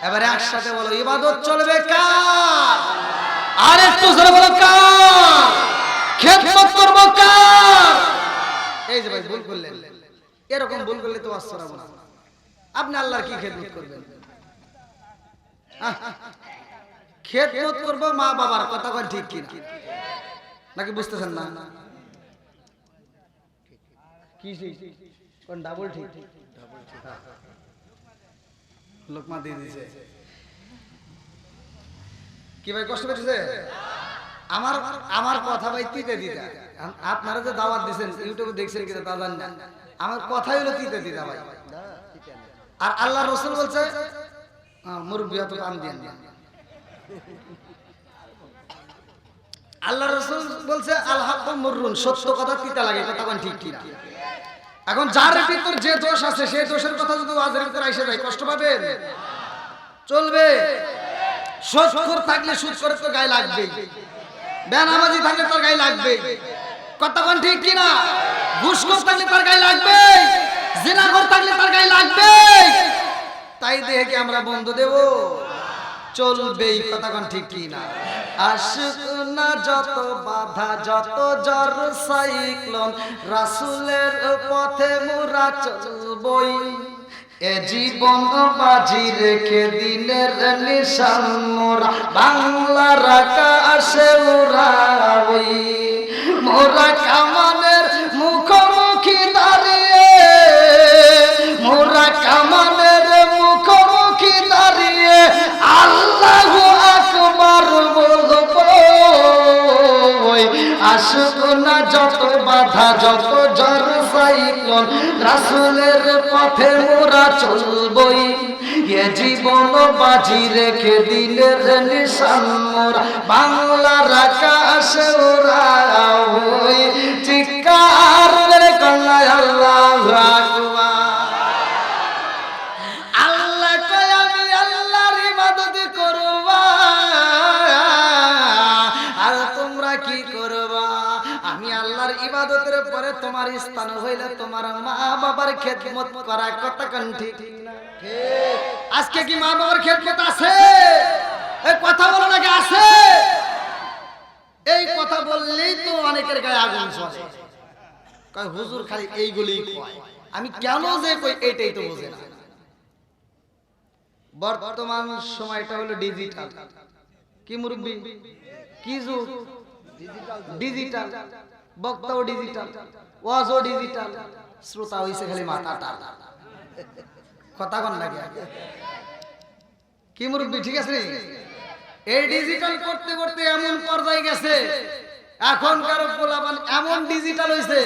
এবারে একসাথে বলো, ইবাদত চলবে কার? আর একটু জোরে বলো, কার? খেদমত করব কার? এই যে ভাই ভুল করলেন, এরকম ভুল করলে তো আসছরাবো না। আপনি আল্লাহর কি খেদমত করবেন? খেদমত করব মা বাবার, কথা কন ঠিক কি না? নাকি বুঝতেছেন না? কি কোন ডাবল ঠিক? লোকমা দিয়ে দিয়েছে কি ভাই, কষ্ট পেয়েছে? আমার আমার কথা ভাই তিতে দিতা। আপনারা যে দাওয়াত দিয়েছেন ইউটিউবে দেখছেন কিনা তা জানি না, আমার কথাই হলো তিতে দিতা ভাই। আর আল্লাহ রাসূল বলছে মুরব্বি হতো কাম দেন না। আল্লাহ রাসূল বলছে আল হাক্কু মুররুন, সত্য কথা তিতা লাগে, কথা কোন ঠিক কি না? এখন যার ভিতর যে দোষ আছে সেই দোষের কথা যদি ওয়াজের ভিতর আইসা যায় কষ্ট পাবেন? চলবে? সুদখোর থাকলে সুদ করে তো গায়ে লাগবে, বেনামাজি থাকলে তার গায়ে লাগবে, কথা কোন ঠিক কি না? ঘুষখোর থাকলে তার গায়ে লাগবে, জিনাখোর থাকলে তার গায়ে লাগবে। তাই দেখে কি আমরা বন্ধু দেব? চলবেই, কথা কোন ঠিক কি না? আশিক না যত বাধা যত জ্বর সাইক্লোন, রাসূলের পথে মোরা চলবই। এ জীবন বাজি রেখে দিনের নিশান মোরা, বাংলার আকাশে উড়াবই। মোরা কামানের মুখোমুখি দাঁড়িয়ে, মোরা কামানের মুখোমুখি দাঁড়িয়ে আল্লাহু আকবার বলবো। আসুক না যত বাধা যত ঝড় সাইক্লোন, রাসূলের পথে মোরা চলবই। এ জীবন বাজি রেখে দিনের নিশান মোরা, বাংলার আকাশে উড়াবই। চিৎকার করে কন্যা আল্লাহু আকবার। আল্লাহ কয় আমি আল্লাহর ইবাদত করব, আর তোমরা কি করবা? আমি আল্লাহর ইবাদতের পরে তোমার স্থান হইলে তোমার মা বাবার খেদমত করা, কথা কোন ঠিক না? ঠিক। আজকে কি মা বাবার খেদমত আছে? এই কথা বলো নাকি আছে? এই কথা বললেই তো অনেকের গায়ে আগুন জ্বলে, কয় হুজুর খালি এইগুলোই কয়, আমি কেন যে কই এইটাই তো বোঝে না। বর্তমান সময়টা হলো ডিজিটাল। কি মুরব্বি, কি যুগ? ডিজিটাল। বক্তাও ডিজিটাল, ওয়াজও ডিজিটাল, শ্রোতা হইছে খালি মাথাটা। কথা কোন লাগে? কি মুরব্বি ঠিক আছে? এই ডিজিটাল করতে করতে এমন পর্যায়ে গেছে, এখনকার পোলাপান এমন ডিজিটাল হইছে,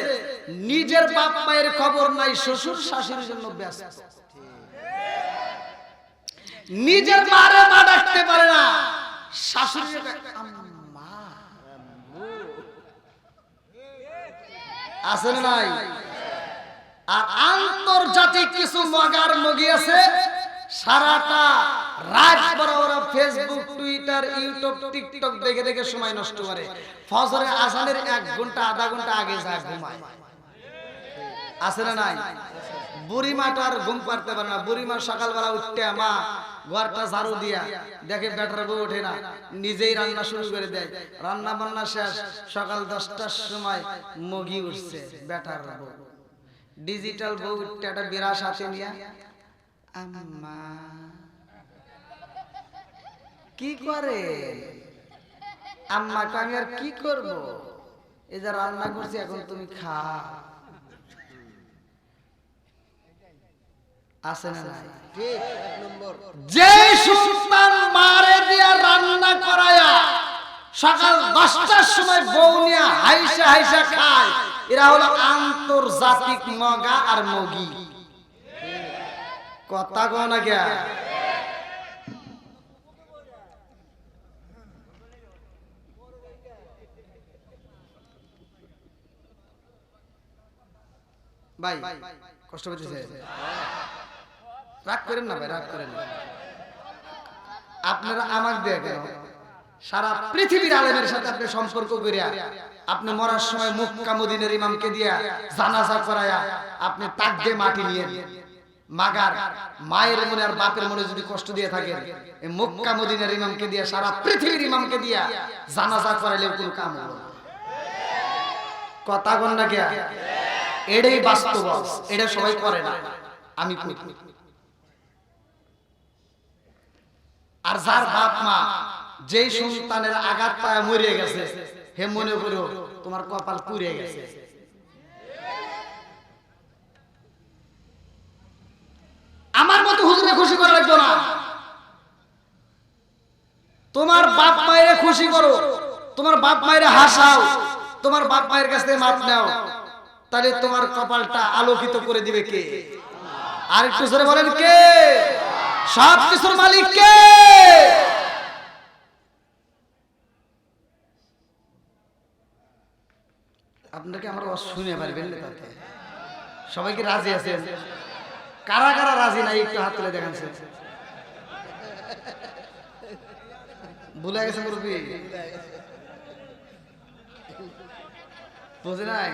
নিজের বাপ মায়ের খবর নাই, শ্বশুর শাশুড়ির জন্য ব্যস্ত। নিজের মারে মা ডাকতে পারে না, শাশুড়ি আম্মা। আছে না নাই? আর আন্তর্জাতিক কিছু মগার মগি আছে, সারাটা রাত বড় ওরা ফেসবুক টুইটার ইউটিউব টিকটক দেখে দেখে সময় নষ্ট করে। ফজরের আজানের 1 ঘন্টা আধা ঘন্টা আগে যা ঘুমায়। আছে না নাই? বুড়িমাটা আর ঘুম পারতে পারে না। বুড়িমা সকালবেলা উঠতে মা ঘরটা ঝাড়ু দিয়া দেখে বেটার বউ ওঠে না, নিজেই রান্না শুরু করে দেয়। রান্না বান্না শেষ, সকাল 10টার সময় মগি উঠছে বেটার বউ। ডিজিটাল বউ উঠতে একটা বিরাস হাতে নিয়ে আম্মা কি করে? আম্মাকে আমি আর কি করব, এই যে রান্না করছি এখন তুমি খা। আছে না নাই? ঠিক। এক নম্বর, যে সুলতান মারে দিয়া রান্না করায়া সকাল 10টার সময় বউ নিয়ে হাইসা হাইসা খায়, এরা হলো আন্তর্জাতিক মগা আর মগি। কথা কও না কে? ভাই কষ্ট পেয়েছে? রাগ করেন না ভাই, রাগ করেন না। আপনারা আমাকে দিয়ে কেন সারা পৃথিবীর আলেমের সাথে আপনি সম্পর্ক করিয়া, আপনি মরার সময় মক্কা মদিনার ইমামকে দিয়া জানাজা করায়া আপনি তাক দিয়ে মাটি নিয়ে মাগার মায়ের মনে আর বাপের মনে যদি কষ্ট দিয়ে থাকেন, এই মক্কা মদিনার ইমামকে দিয়ে, সারা পৃথিবীর ইমামকে দিয়া জানাজা করাইলেও কোনো কাম হলো না। কথা কোন না কে? এটাই বাস্তব, এটা সবাই করে না, আমি করি। আর যার বাপ মা যেই সন্তানের আঘাত পায় মরে গেছে, হে মনে করো তোমার কপাল পুড়ে গেছে। আমার মতো হুজুরে খুশি করা লাগতো না, তোমার বাপ মায়ের খুশি করো, তোমার বাপ মায়ের হাসাও, তোমার বাপ মায়ের কাছ থেকে মাপ নাও, তাহলে তোমার কপালটা আলোকিত করে দিবে কে? আর একটু জোরে বলেন কে? সব কিছুর মালিক কে? আপনাকে আমরা শুনে পারবেন না? তাতে সবাই কি রাজি আছেন? কারা কারা রাজি নাই একটু হাত তুলে দেখান। ভুলে গেছে মুরব্বী, বুঝে নাই?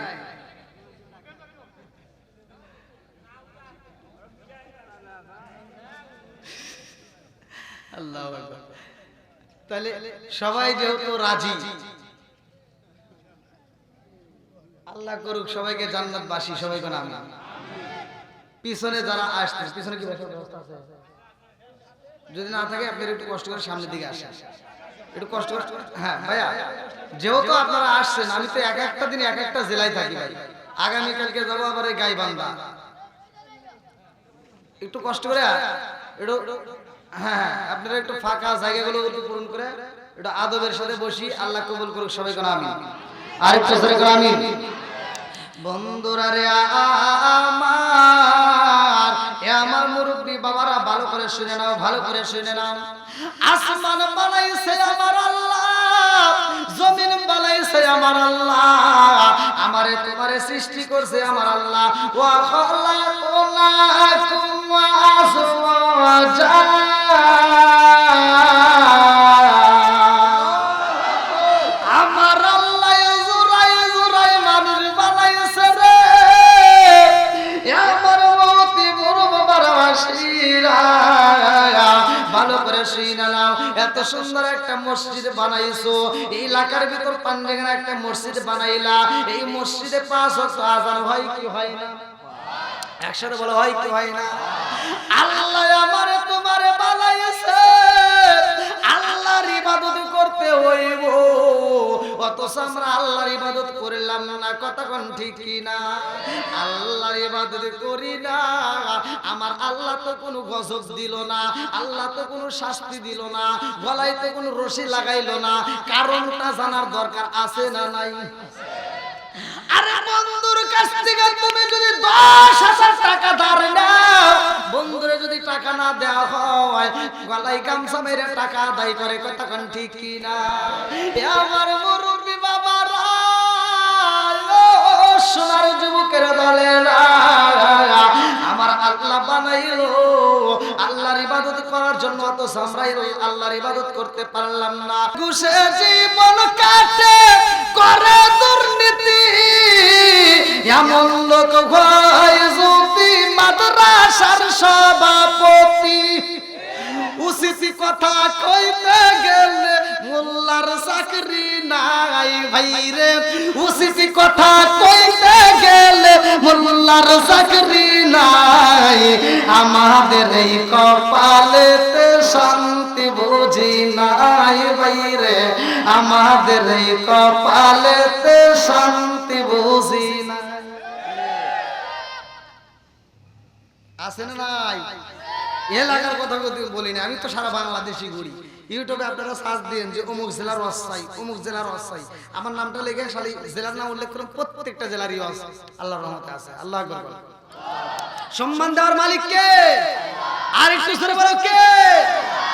আল্লাহু আকবার। তাহলে সবাই যেহেতু রাজি, আল্লাহ করুক সবাইকে জান্নাতবাসী, সবাইকে আমিন। পিছনে যারা আসছে, পিছনে কি ব্যবস্থা আছে? যদি না থাকে আপনি একটু কষ্ট করে সামনের দিকে আসেন, একটু কষ্ট করে। হ্যাঁ ভাইয়া, যেহেতু আপনারা আসছেন, আমি তো এক একটা দিন এক একটা জেলায় থাকি ভাই, আগামীকালকে যাবো আবার এই গাইবান্ধা। একটু কষ্ট করে একটু, হ্যাঁ আপনারা একটু ফাঁকা জায়গাগুলো একটু পূরণ করে একটু আদবের সাথে বসি। আল্লাহ কবুল করুক সবাইকে আমিন। আর একটু জোরে করে আমিন। বন্ধুরা রে আমার, আমার মুরব্বী বাবারা ভালো করে শুনে নাও, ভালো করে শুনে নাও। আসমান বানাইছে আমার আল্লাহ, জমিন বানাইছে আমার আল্লাহ, আমারে তোমারে সৃষ্টি করছে আমার আল্লাহ। ওয়া খালাকুনাকুম আজওয়াজা, আমার আল্লাহ জুরাই জুরাই মানুষ বানাইছে রে, আমার মতি বড় বাবার হাসিরা। ভালো করে শুনে নাও, এত সুন্দর একটা মসজিদ বানাইছো, এই এলাকার ভিতর পান্ডেগানা একটা মসজিদ বানাইলা, এই মসজিদে 5 ওয়াক্ত আযান হয় কি হয় না? একসাথে বলো হয় কি হয় না? আল্লাহ আমারে তোমারে বানাইছে, আল্লাহর ইবাদত করতে হইব, অথচ আমরা আল্লাহর ইবাদত করলাম না। কথা কোন ঠিক কি না? আল্লাহর ইবাদত করি না, আমার আল্লাহ তো কোনো গজব দিল না, আল্লাহ তো কোনো শাস্তি দিল না, গলায় তো কোনো রশি লাগাইলো না। কারণটা জানার দরকার আছে না নাই? আরে বন্ধুর কাছ থেকে তুমি যদি 10,000 টাকা ধার নাও, বন্ধুরে যদি টাকা না দেওয়া হয়, গলায় গামছা মেরে টাকা আদায় করে। কথা কোন ঠিক কি না? আমার মুরব্বী বাবারা, সোনার যুবকের দলেরা, আমার আল্লাহ বানাইলো আল্লাহর ইবাদত করার জন্য, অথচ আমরা আল্লাহর ইবাদত করতে পারলাম না। ঘুষে জীবন কাটে করে দুর্নীতি, এমন লোক হয় যদি মাদ্রাসার সভাপতি। উচিত কথা কইতে গেলে মোল্লার চাকরি নাই ভাইরে, উচিত কথা কইতে গেলে মোল্লার চাকরি নাই। আমাদের এই কপালেতে শান্তি বুঝি নাই ভাইরে, আমাদের এই কপালেতে শান্তি বুঝি নাই। আছে না নাই? এলাকার কথা বলি না, আমি তো সারা বাংলাদেশি ঘুরি। ইউটিউবে আপনারা সার্চ দিন যে অমুক জেলার ওয়াসাই, অমুক জেলার ওয়াসাই, আমার নামটা লিখে খালি জেলার নাম উল্লেখ করুন, প্রত্যেকটা জেলারই ওয়াজ আল্লাহর রহমতে আছে। আল্লাহ আকবার। সম্মান দেওয়ার মালিক কে? আর একটু জোরে বলো কে?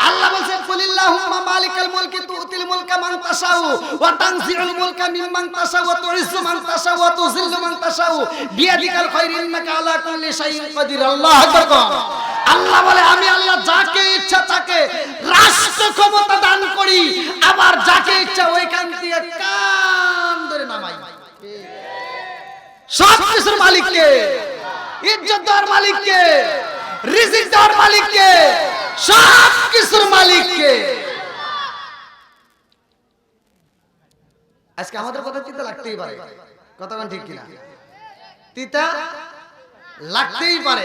আল্লাহ বলেন কুলিল্লাহুম্মা মালিকাল মুলকি তুতিল মুলকা মান তাশাউ ওয়া তানজিউল মুলকা মিম্মান তাশাউ ওয়া তুইজ্জু মান তাশাউ ওয়া তুযিল্লু মান তাশাউ বিয়াদিকাল খায়রু ইন্নাকা আলা কুল্লি শাইইন কাদির। আল্লাহু আকবার। আল্লাহ বলে আমি আল্লাহ যাকে ইচ্ছা তাকে রাষ্ট্র ক্ষমতা দান করি, আবার যাকে ইচ্ছা ওইখান থেকে কান ধরে নামাই। সব কিছুর মালিক কে? ইজ্জত দেওয়ার মালিক কে? রিজিক দেওয়ার মালিক কে? সব কিছুর মালিক কে? আজকে আমাদের কথা তিতা লাগতেই পারে, কথা কোন ঠিক কিনা? তিতা লাগতেই পারে,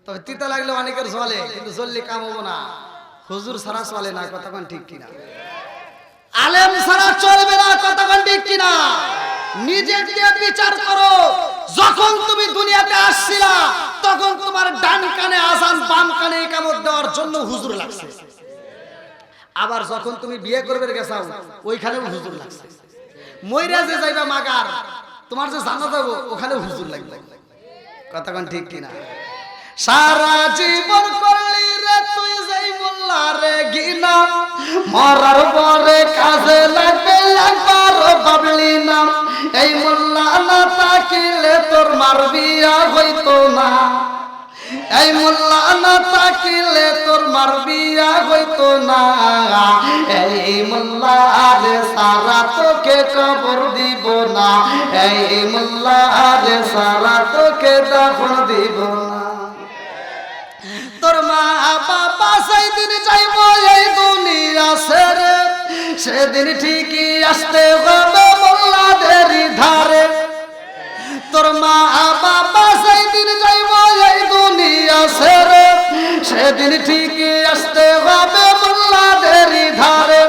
তবে তিতা লাগলে অনেকের জ্বলে, কিন্তু জ্বললে কাম হবো না। হুজুর ছাড়া চলে না, কথা কোন ঠিক কিনা? আলেম ছাড়া চলবে না, কথা কোন ঠিক কিনা? নিজে দিয়ে বিচার করো। যখন তুমি দুনিয়াতে আসছিলা তখন তোমার ডান কানে আজান, বাম কানে ইকামত দেওয়ার জন্য হুজুর লাগছে। আবার যখন তুমি বিয়ে করবে গেছাও ওইখানেও হুজুর লাগছে। মইরা যে যাইবা মাগার, তোমার যে জানা যাবো ওখানেও হুজুর লাগবে, কথা কোন ঠিক কিনা? সারা জীবন করলি রে তুই যেই মোল্লা রে গিনা, মরার পরে কাজে লাগবে একবার ভাবলি না। এই মোল্লা না তাকিলে তোর মার বিয়া হইতো না, এই মোল্লা না তাকিলে তোর মার বিয়া হইতো না। এই মোল্লা রে সারা তোকে কবর দিব না, এই মোল্লা রে সারা তোকে দাফন দিব না। তোর মা বাবা সেদিন যাইব এই দুনিয়া ছেড়ে, সেদিন ঠিকই আসতে হবে মোল্লাদের ধারে। তোর মা বাবা সেদিন যাইব এই দুনিয়া ছেড়ে, সেদিন ঠিকই আসতে হবে মোল্লাদের ধারে।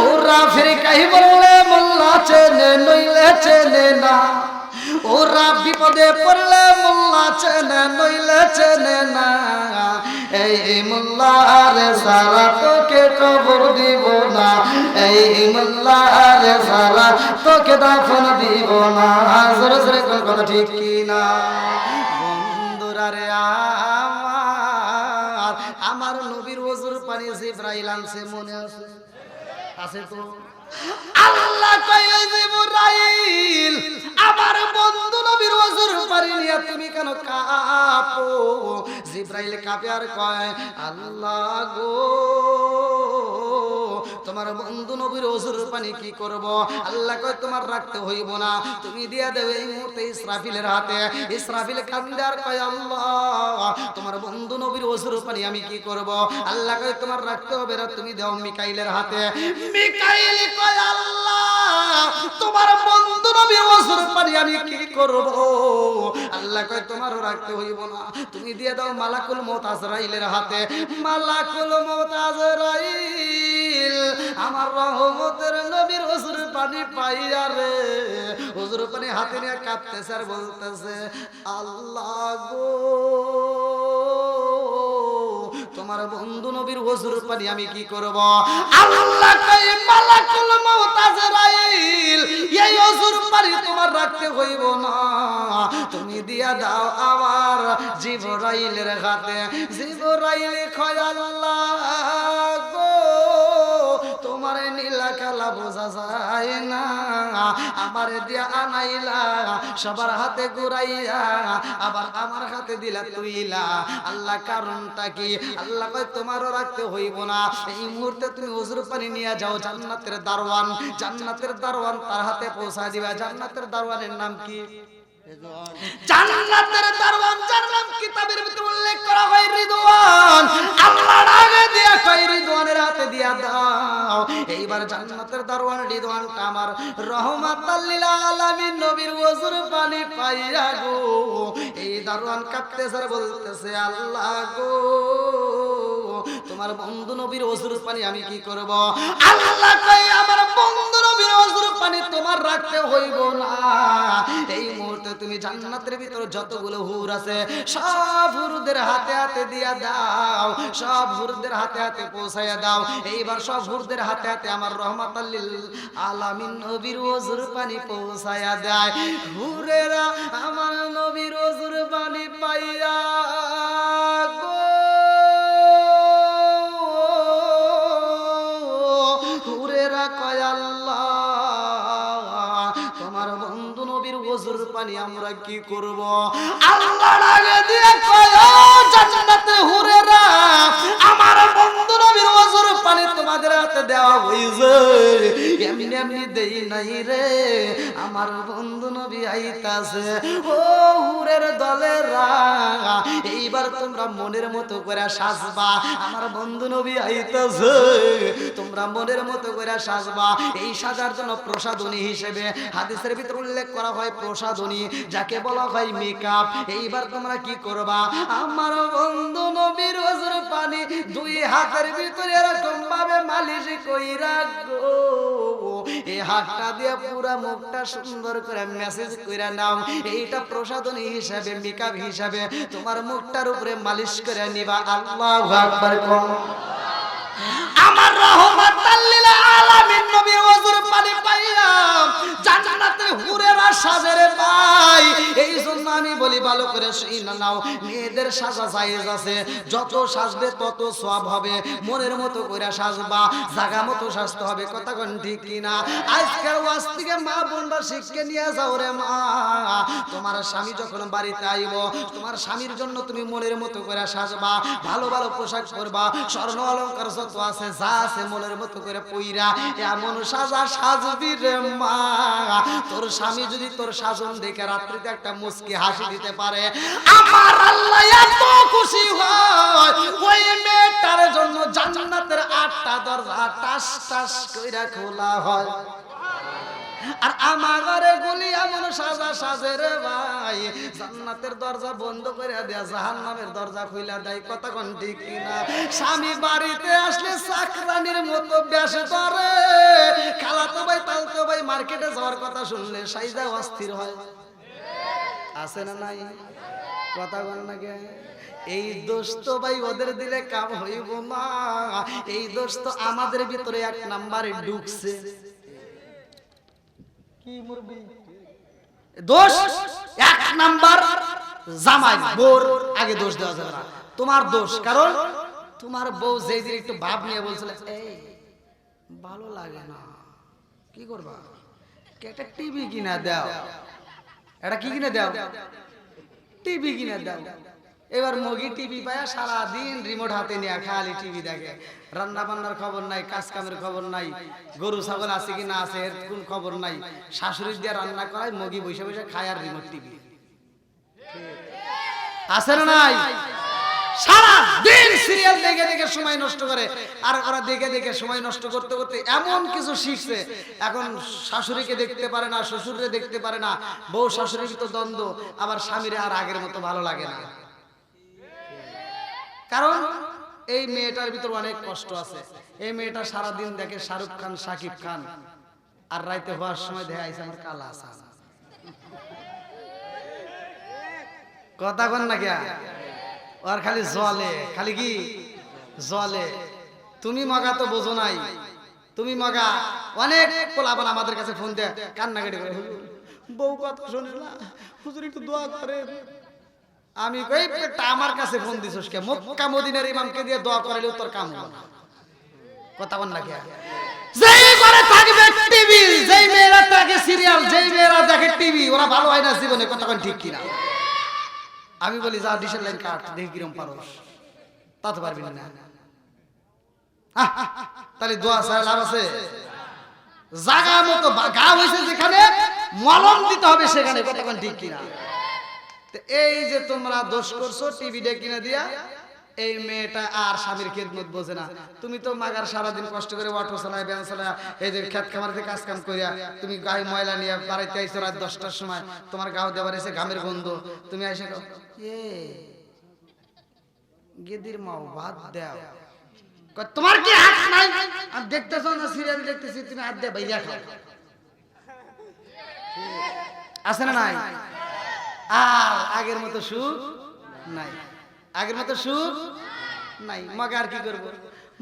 ওরা ফিরকাই বললে মোল্লা চেনে নইলে চেনে না, ওরা বিপদে পড়লে মোল্লা চেনে নইলে চেনে না। এই মোল্লা রে সারা তোকে কবর দিব না, এই মোল্লা রে সারা তোকে দাফন দিব না। জোরে জোরে কোন কথা ঠিক কি না? বন্ধুরা রে আমার নবীর ওজুর পানি জিবরাইল আনছে, মনে আছে? আছে তো? আল্লাহ কয় জিবরাইল আমার বন্ধু নবীর ওজুর পানি নিয়ে তুমি কেন কাঁপো? জিবরাইল কাঁপে আর কয় আল্লাহ গো তোমার বন্ধু নবীর ওজুর পানি কি করব? আল্লাহ কয় তোমার রাখতে হইব না, তুমি দিয়া দেও এই মুহূর্তে ইসরাফিলের হাতে। ইসরাফিল কান্দে আর কয় আল্লাহ তোমার বন্ধু নবীর ওজুর পানি আমি কি করব? আল্লাহ কয় তোমার রাখতে হবে না, তুমি দাও মিকাইলের হাতে। মিকাইল কয় আল্লাহ তোমার বন্ধু নবীর ওজুর পানি আমি কি করব? আল্লাহ কয় তোমারও রাখতে হইব না, তুমি দিয়ে দাও মালাকুল মউত আজরাইলের হাতে। মালাকুল মউত আজরাইল আমার রহমতের নবীর ওজুর পানি পাইয়া রে ওজুর পানি হাতে নিয়ে কাঁপতেছে আর বলতেছে আল্লাহ গো তোমার বন্ধু নবীর ওজুর পানি আমি কি করব? আল্লাহ কয় মালাকুল মউত আজরাইল এই ওজুর পানি তোমার রাখতে হইব না, তুমি দিয়া দাও আমার জিবরাইলের হাতে। জিবরাইল কয় আল্লাহ গো তোমার নীলা কালা বোঝা যায় না, আমার দিয়া আনাইলা সবার হাতে ঘুরাইয়া আবার আমার হাতে দিলা তুইলা, আল্লাহ কারণটা কি? আল্লাহ কয় তোমারও রাখতে হইব না, এই মুহূর্তে তুমি ওজুর পানি নিয়ে যাও জান্নাতের দারওয়ান, জান্নাতের দারওয়ান তার হাতে পৌঁছায় দিবা। জান্নাতের দারওয়ানের নাম কি? জান্নাতের দারওয়ান যার নাম কিতাবের ভিতরে উল্লেখ করা হয় রিদওয়ান। আল্লাহর আগে দিয়া কয় রিদওয়ানের হাতে দিয়া দাও। এইবার জান্নাতের দারওয়ান রিদওয়ানটা আমার রহমাতাল লিল আলামিন নবীর ওজুর পানি পাইয়া গো এই দারওয়ান কাঁপতেছে আর বলতেছে আল্লাহ গো তোমার বন্ধু নবীর ওজুর পানি আমি কি করব? আল্লাহ কয় আমার বন্ধু নবীর ওজুর পানি তোমার রাখতে হইব না, এই মুহূর্তে তুমি জান্নাতের ভিতর যতগুলো হুর আছে সব হুরদের হাতে হাতে দিয়া দাও, সব হুরদের হাতে হাতে পৌঁছায়া দাও। এইবার সব হুরদের হাতে হাতে আমার রহমাতাল লিল আলামিন নবীর ওজুর পানি পৌঁছায়া দেয়। হুরেরা আমার নবীর ওজুর পানি পাইয়া গো হুরেরা কয় আল্লাহ তোমার বন্ধু নবীর ওজুর পানি আমরা কি করব? আল্লাহর আগে দিয়ে কয় জান্নাতে হুরেরা আমার বন্ধু নবীর ওজুর পানি তোমাদের হাতে দেওয়া দেওয়া হইছে এমনি এমনি দেই নাই রে আমার বন্ধু নবী আইতাছে ও হুরের দলেরা এইবার তোমরা মনের মতো করে সাজবা আমার বন্ধু নবী আইতাছে তোমরা মনের মতো করে সাজবা এই সাজার জন্য প্রসাদনী হিসেবে হাদিসের ভিতর উল্লেখ করা হয় প্রসাদনী যাকে বলা হয় মেকআপ এইবার তোমরা কি করবা আমার বন্ধু নবীর ওজর পানি দুই হাতের ভিতরে এরকম ভাবে মালিশ কইরা গো এই হাতটা দিয়ে পুরা মুখটা সুন্দর করে মেসেজ কইরা নাও এইটা প্রসাদনী হিসেবে মেকআপ হিসেবে তোমার মুখটার উপরে মালিশ করে নিবা আল্লাহু আকবার কোন আমার রহমাতাল লিল আলামিন নবী ওজর পানি পাইয়া জান্নাতে হুরেরা সাজে রে ভাই এই জন্য আমি বলি ভালো করে শুনে নাও মেয়েদের সাজা জায়েজ আছে যত সাজবে তত সওয়াব হবে মনের মতো কইরা সাজবা জায়গা মতো সাজতে হবে কথা কোন ঠিক কি না আজকের ওয়াজ থেকে মা বোনরা শিখকে নিয়ে যাও রে মা তোমার স্বামী যখন বাড়িতে আইব তোমার স্বামীর জন্য তুমি মনের মতো কইরা সাজবা ভালো ভালো পোশাক পরবা স্বর্ণ অলংকার যত আছে যা আছে মনের মতো করে পইরা এমন সাজা সাজবি রে মা তোর স্বামী যদি তোর সাজন দেখে রাত্রিতে একটা মুস্কি হাসি দিতে পারে আমার আল্লাহ এত খুশি হয় ওই মেয়েটার জন্য জান্নাতের 8টা দরজা টাস টাস কইরা খোলা হয় আর আমার ঘরে গুলি এমন সাজা সাজে রে ভাই জান্নাতের দরজা বন্ধ করে দেয়া জাহান্নামের দরজা খুইলা দেয় কথা কোন ঠিক কিনা স্বামী বাড়িতে আসলে চাকরানির মতো বেশ ধরে খালাতো ভাই তালতো ভাই মার্কেটে যাওয়ার কথা শুনলে সাইজা অস্থির হয় আছে না নাই কথা কোন নাকি এই দোষ তো ভাই ওদের দিলে কাম হইব না এই দোষ তো আমাদের ভিতরে এক নাম্বারে ঢুকছে কি মুরবি দোষ এক নাম্বার জামাই বোর আগে দোষ দেওয়া যাবে না তোমার দোষ কারণ তোমার বউ যেই দিন একটু ভাব নিয়ে বলছিল এই ভালো লাগে না কি করবা একটা টিভি কিনা দাও এটা কি কিনে দাও টিভি কিনে দাও এবার মগি টিভি পায়া সারা দিন রিমোট হাতে নিয়ে খালি টিভি দেখে রান্না বান্নার খবর নাই কাজ কামের খবর নাই গরু ছাগল আছে কি না আছে এর কোন খবর নাই শাশুড়ি দিয়ে রান্না করায় মগি বসে বসে খায় আর রিমোট টিভি আছে না নাই সারা দিন সিরিয়াল দেখে দেখে সময় নষ্ট করে আর ওরা দেখে দেখে সময় নষ্ট করতে করতে এমন কিছু শিখছে এখন শাশুড়িকে দেখতে পারে না শ্বশুরকে দেখতে পারে না বউ শাশুড়ির তো দ্বন্দ্ব আবার স্বামীরে আর আগের মতো ভালো লাগে না কারণ এই মেয়েটার ভিতর অনেক কষ্ট আছে এই মেয়েটা সারা দিন দেখে শাহরুখ খান শাকিব খান আর রাইতে হওয়ার সময় দেখা আইছে আমার কালা আসান কথা কোন না কিয়া আর খালি জলে খালি কি জলে তুমি মগা তো বোঝো নাই তুমি মগা অনেক পোলাপান আমাদের কাছে ফোন দেয় কান্নাকাটি করে বউ কথা শোনে না হুজুর একটু দোয়া করে আমি কই পেটটা আমার কাছে ফোন দিছস কে মক্কা মদিনার ইমামকে দিয়ে দোয়া করাইলেও তোর কাম হবে না কথা বল না কে যেই করে থাকবে টিভি যেই মেয়েরা থাকে সিরিয়াল যেই মেয়েরা দেখে টিভি ওরা ভালো হয় না জীবনে কথা কোন ঠিক কিনা আমি বলি যা ডিশের লাইন কাট দেখি কিরম পারোস তা তো পারবি না তাহলে দোয়া ছাড়া লাভ আছে জায়গা মতো গা হইছে যেখানে মলম দিতে হবে সেখানে কথা কোন ঠিক কিনা এই যে তোমরা দোষ করছো টিভি ডে কিনে দিয়া এই মেয়েটা আর স্বামীর খেদমত বোঝে না তুমি তো মাগার সারাদিন কষ্ট করে অটো চালায় ব্যান চালায় এই যে খেত খামারিতে কাজ কাম করিয়া তুমি গায়ে ময়লা নিয়ে বাড়িতে আইছো রাত 10টার সময় তোমার গাও দেবার এসে ঘামের গন্ধ তুমি এসে এ গেদির মাও ভাত দাও তোমার কি হাত নাই আমি দেখতেছো না সিরিয়াল দেখতেছি তুমি হাত দিয়ে বাইরে খাও আছে না নাই আর আগের মতো সুখ নাই আগের মতো সুখ নাই মগা আর কি করবো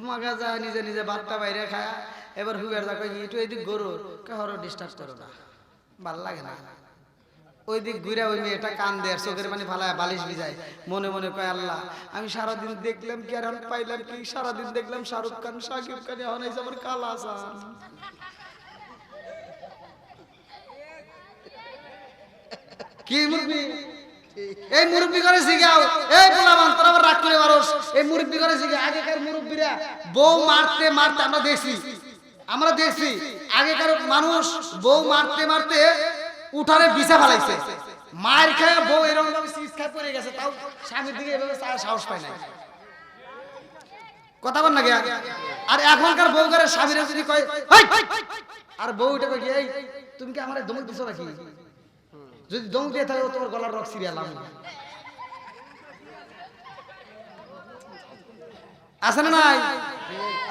মগা যা নিজে নিজে ভাতটা বাইরে খায় এবার হুবের যা কই একটু এইদিক গরু কারো ডিস্টার্ব করো না ভাল লাগে না ওই দিক ঘুরে ওই মেয়েটা কান দেয় চোখের পানি ফালায় বালিশ ভিজায় মনে মনে কয় আল্লাহ আমি সারাদিন দেখলাম কি আর পাইলাম কি সারাদিন দেখলাম শাহরুখ খান শাকিব খান এখন এই আমার কালা আসান কি মুরবি এই মুরব্বি করে শিখাও এই পোলাবান তোরা আবার রাগ করে পারোস এই মুরব্বি করে শিখে আগেকার মুরব্বিরা বউ মারতে মারতে আমরা দেখছি আমরা দেখছি আগেকার মানুষ বউ মারতে মারতে উঠানে বিছা ফেলাইছে, মায়ের খেয়ে বউ এরকম ভাবে সিজ খায় পড়ে গেছে, তাও স্বামীর দিকে এভাবে সাহস পায় না। কথা বল না কে? আর এখনকার বউ করে স্বামীরা যদি কয় আর বউ এটা কয় এই তুমি কি আমারে ধমক দিছো নাকি? যদি ধমক দিয়ে থাকে তোমার গলার রক সিরিয়াল আমি আছে না নাই?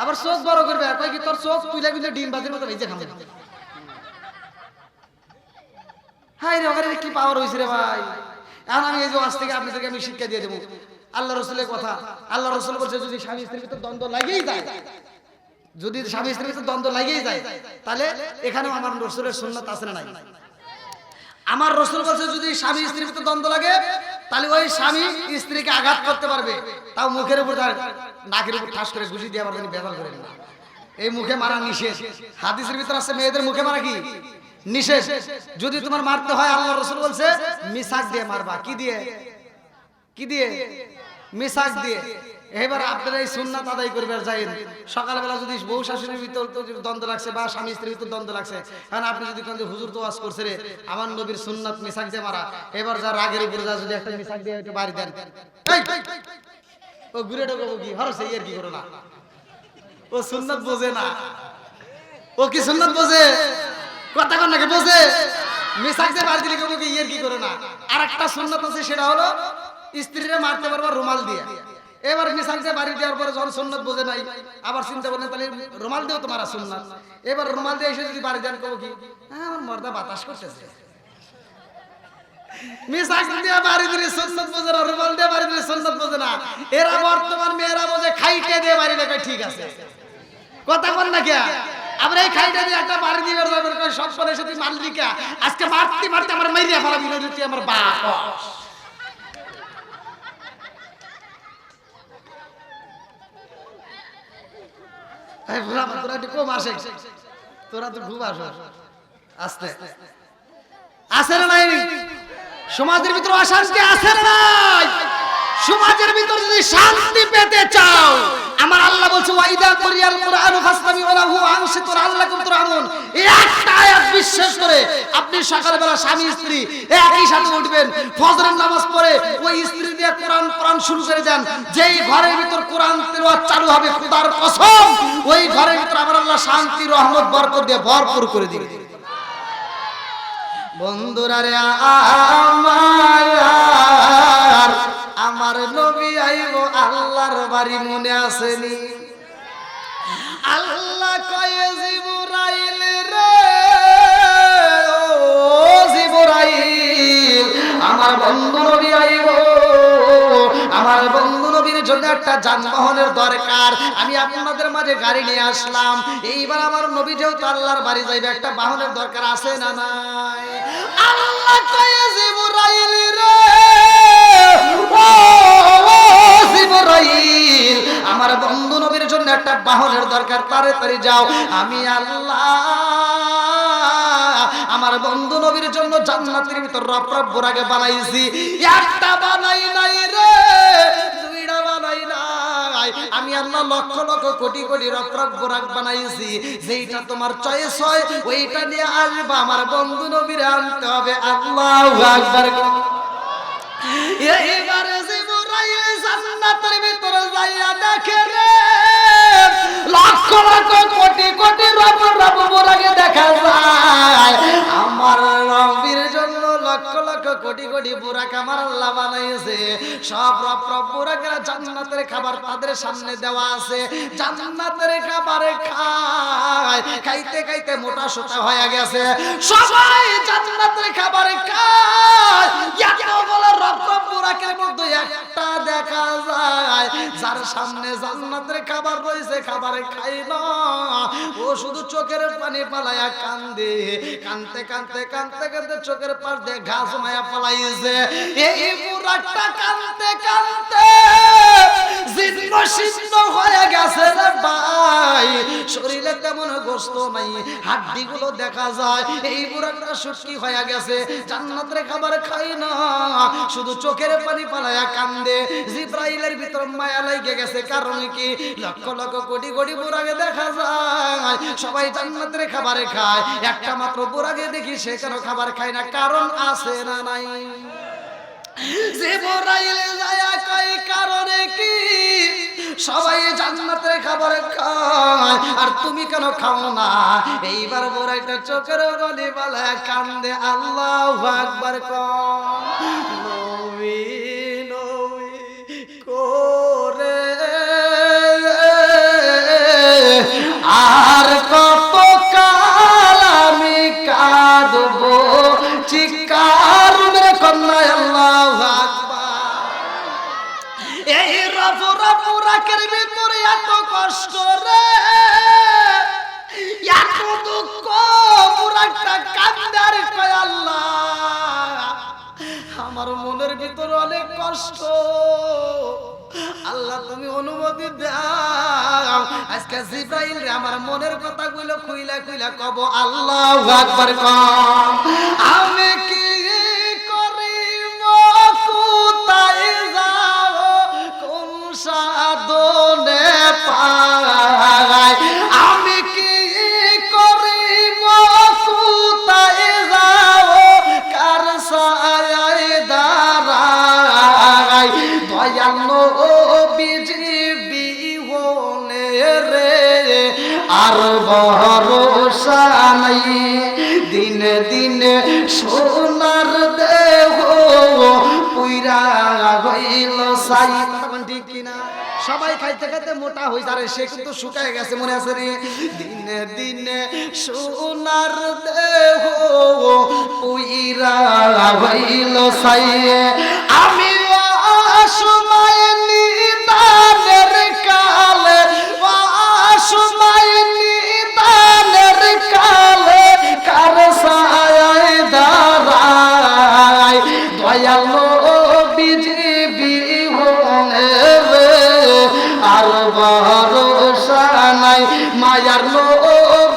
আবার চোখ বড় করবে আর কয় কি তোর চোখ তুইলা কিন্তু ডিম বাজির মতো ভেজে খাবে। হাই রে ওখানে কি পাওয়ার হয়েছে রে ভাই। এখন আমি এই যে আজ থেকে আপনাদেরকে আমি শিক্ষা দিয়ে দেবো আল্লাহ রসুলের কথা। আল্লাহ রসুল বলছে যদি স্বামী স্ত্রীর ভিতর দ্বন্দ্ব লাগেই যায়, যদি স্বামী স্ত্রীর ভিতর দ্বন্দ্ব লাগেই যায়, তাহলে এখানেও আমার রসুলের সুন্নাত আছে না নাই? আমার রসুল বলছে যদি স্বামী স্ত্রীর ভিতর দ্বন্দ্ব লাগে তাহলে ওই স্বামী স্ত্রীকে আঘাত করতে পারবে, তাও মুখের উপর তার নাকের উপর ঠাস করে ঘুষি দিয়ে পারবেন, বেজাল করে না। এই মুখে মারা নিষেধ, হাদিসের ভিতর আছে মেয়েদের মুখে মারা কি নিষেধ। যদি তোমার মারতে হয় আল্লাহ রসুল বলছে মিসাক দিয়ে মারবা। কি দিয়ে? কি দিয়ে? মিসাক দিয়ে। এবার আপনারা এই সুন্নাত আদায় করবে আর যাইন। সকালবেলা যদি বউ শাশুড়ির ভিতর দ্বন্দ্ব লাগছে বা স্বামী স্ত্রীর ভিতর দ্বন্দ্ব লাগছে, কারণ আপনি যদি কোন হুজুর তো ওয়াজ করছে রে আমার নবীর সুন্নাত মিসাক দিয়ে মারা, এবার যা রাগের উপরে যা যদি একটা মিসাক দিয়ে একটু বাড়ি দেন, ও ঘুরে ঢোকাবো কি হরছে আর কি করো না, ও সুন্নাত বোঝে না। ও কি সুন্নাত বোঝে? কথা কন নাকি বোঝে? মিসাক দিয়ে বাড়ি দিলে কেউ কি ইয়ার কি করে না। আর একটা সুন্নাত আছে, সেটা হলো স্ত্রীরা মারতে পারবা রুমাল দিয়ে। এবার মিসাক দিয়ে বাড়ি দেওয়ার পরে যখন সুন্নাত বোঝে নাই, আবার চিন্তা করলেন তাহলে রুমাল দিয়েও তোমার সুন্নাত। এবার রুমাল দিয়ে এসে যদি বাড়ি দেন কেউ কি আমার মর্দা বাতাস করতেছে। মিসাক দিয়ে বাড়ি দিলে সুন্নাত বোঝে না, রুমাল দিয়ে বাড়ি দিলে সুন্নাত বোঝে না। এরা বর্তমান মেয়েরা বোঝে খাইটে দিয়ে বাড়ি দেবে, ঠিক আছে। কথা বল না কে? আমরা এই খাইটা দিয়ে একটা বাড়ি দিয়ে সব পরে এসে তুই মারলি কে? আজকে মারতে মারতে আমার মাইরিয়া ফেলা বিরোধী তুই আমার বাপ। তোরা একটু কম আসে, তোরা তো খুব আসো আস্তে আসে না নাই? সমাজের ভিতরে অশান্তি আছে না নাই? সমাজের ভিতর যদি শান্তি পেতে চাও, আমার আল্লাহ বলছে ওয়াইদা কুরিয়াল কুরআনু ফাসতামিউ লাহু ওয়া আনসিতু লাআল্লাকুম তুরহামুন। এই একটা আয়াত বিশ্বাস করে আপনি সকালবেলা স্বামী স্ত্রী একই সাথে উঠবেন, ফজরের নামাজ পড়ে ওই স্ত্রী দিয়ে কোরআন শুরু করে দেন। যেই ঘরের ভিতর কোরআন তেলাওয়াত চালু হবে, খোদার কসম ওই ঘরের ভিতর আমার আল্লাহ শান্তি রহমত বরকত দিয়ে ভরপুর করে দিবে। বন্ধুরা রে আমার নবী আইব আল্লাহর বাড়ি মনে আসেনি? আল্লাহ কয়ে জিবরাইল রে, ও জিবরাইল আমার বন্ধু নবী আইব, আমার বন্ধু নবীর জন্য একটা যানবাহনের দরকার, আমি আপনাদের মাঝে গাড়ি নিয়ে আসলাম। এইবার আমার নবী যেহেতু আল্লাহর বাড়ি যাইবে, একটা বাহনের দরকার আছে না নাই? আল্লাহ কয়ে জিবরাইল রে, ও জিবরাইল আমার বন্ধু নবীর জন্য একটা বাহনের দরকার, তাড়াতাড়ি যাও। আমি আল্লাহ আমার বন্ধু নবীর জন্য জান্নাতের ভিতর রপ বোরাকে বানাইছি, একটা বানাই নাই রে, দুইটা বানাই নাই, আমি আল্লাহ লক্ষ লক্ষ কোটি কোটি রপ বোরাক বানাইছি। যেইটা তোমার চয়েস হয় ওইটা নিয়ে আসবা, আমার বন্ধু নবীর আনতে হবে। আল্লাহু আকবার। এইবারে জিবরাইল জান্নাতের ভিতরে যাইয়া দেখে রে, লক্ষ লক্ষ কোটি কোটি রব রব বোরাকে দেখা যায়। আমার নবীর জন্য লক্ষ লক্ষ কোটি কোটি বোরাক আমার আল্লাহ বানাইছে। সব রব রব বোরাকেরা জান্নাতের খাবার তাদের সামনে দেওয়া আছে, জান্নাতের খাবারে খায়, খাইতে খাইতে মোটা সোটা হয়ে গেছে। সবাই জান্নাতের খাবারে খায়, এতগুলো রব রব বোরাকের মধ্যে একটা দেখা যায় যার সামনে জান্নাতের খাবার রয়েছে, খাবারে খাই না, ও শুধু চোখের পানি পালায়া কান্দে, কানতে কানতে কানতে কানতে চোখের পাশ দিয়ে ঘাস মায়া পালাইছে। এই বুড়াটা কানতে কানতে জীর্ণ শীর্ণ হয়ে গেছে রে ভাই, শরীরে শরীরে তেমন গোশত নাই, হাড্ডিগুলো দেখা যায়। এই বুড়াটা শুটকি হয়ে গেছে, জান্নাতের খাবার খায় না, শুধু চোখের পানি পালায়া কান্দে। জিব্রাইলের ভিতর মায়া লাগে গেছে, কারণ কি লক্ষ লক্ষ কোটি কোটি বুড়াকে দেখা যায় সবাই জান্নাতের খাবার খায়, একটা মাত্র বুড়াকে দেখি সে কেন খাবার খায় না? কারণ আছে না নাই? জিব্রাইল যায়া কয় কারণে কি সবাই জান্নাতের খাবার খায় আর তুমি কেন খাও না? এইবার বুড়াটা চোখের গলি বালা কান্দে, আল্লাহু আকবার কয় নবী নবী করে আর কত কাল আমি কাঁদবো, চিৎকার মেরে কন্যা আল্লাহু আকবার। এই রাকের ভিতরে এত কষ্ট রে, এত দুঃখ, পুরাটা কান্দার কয় আল্লাহ আমার মনের ভিতরে অনেক কষ্ট, আল্লাহ তুমি অনুমতি দাও আজকে জিব্রাইল রে আমার মনের কথাগুলো খুইলা খুইলা কব আল্লাহু আকবার কও। আমি কি করিব কোথায় যাব কোন সাধনে পাই, আমি কি করিব কোথায় যাব কার ছায়ায় দাঁড়াই, দয়ালো বিজিবি হনে রে আর ভরসা নাই, দিন দিন সোনার দেহ পুইরা হইল সাই। ঠিক কিনা? সবাই খাইতে খাইতে মোটা হই যারে, সে কিন্তু শুকায় গেছে, মনে আছে রে? দিনে দিনে সোনার দেহ পুইরা হইল সাই, আমি সময় নিদানের কালে, সময় নিদানের কালে কার ছায়ায় দাঁড়াই, দয়ালো বিজিবি হনে রে আর ভরসা নাই, মায়ার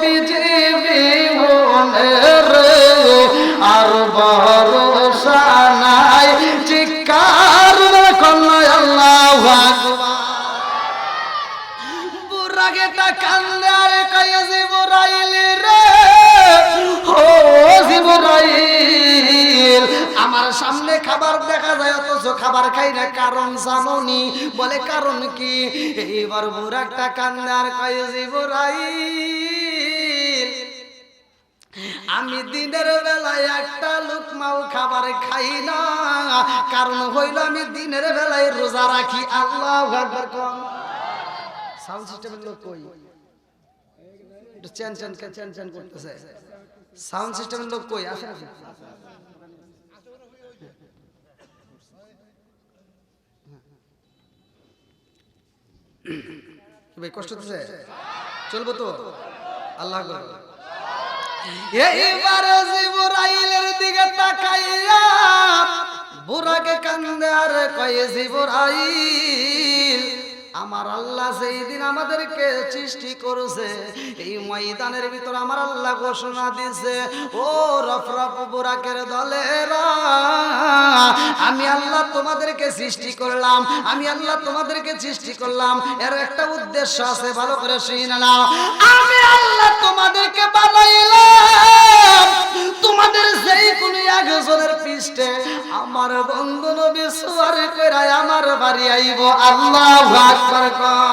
বিজিবি হনে রে আর ভরসা নাই, চিৎকার কন্যা আল্লাহু আকবার। বুড়াকেটা কান্দে আর কয় জিব্রাইল রে, ও জিব্রাইল আমার সামনে খাবার দেখা যায় অথচ খাবার খাই না, কারণ জানোনি? বলে কারণ কি? এইবার বুড়াটা কান্দে আর কয় জিব্রাইল আমি দিনের বেলায় একটা লুকমাও খাবার খাই না, কারণ হইল আমি দিনের বেলায় রোজা রাখি। আল্লাহু আকবার কোন। সাউন্ড সিস্টেমের লোক কই? একটু চেন চেন চেন চেন করতেছে। সাউন্ড সিস্টেমের লোক কই? আসে আসে। ভাই কষ্ট হচ্ছে? চলবো তো? আল্লাহ আকবার। এইবার জিব্রাইলের দিকে তাকাইয়া বুড়াকে কান্দে আর কয় জিব্রাইল আমার আল্লাহ সেই দিন আমাদেরকে সৃষ্টি করেছে, এই ময়দানের ভিতর আমার আল্লাহ ঘোষণা দিয়েছে, ও রফরফ বুরাকের দলেরা আমি আল্লাহ তোমাদেরকে সৃষ্টি করলাম, আমি আল্লাহ তোমাদেরকে সৃষ্টি করলাম, এর একটা উদ্দেশ্য আছে, ভালো করে শুনে নাও। আমি আল্লাহ তোমাদেরকে বানাইলাম তোমাদের সেই কোন একজনের পৃষ্ঠে আমার বন্ধু নবী সওয়ার করে আমার বাড়ি আইব। আল্লাহু আকবার কও।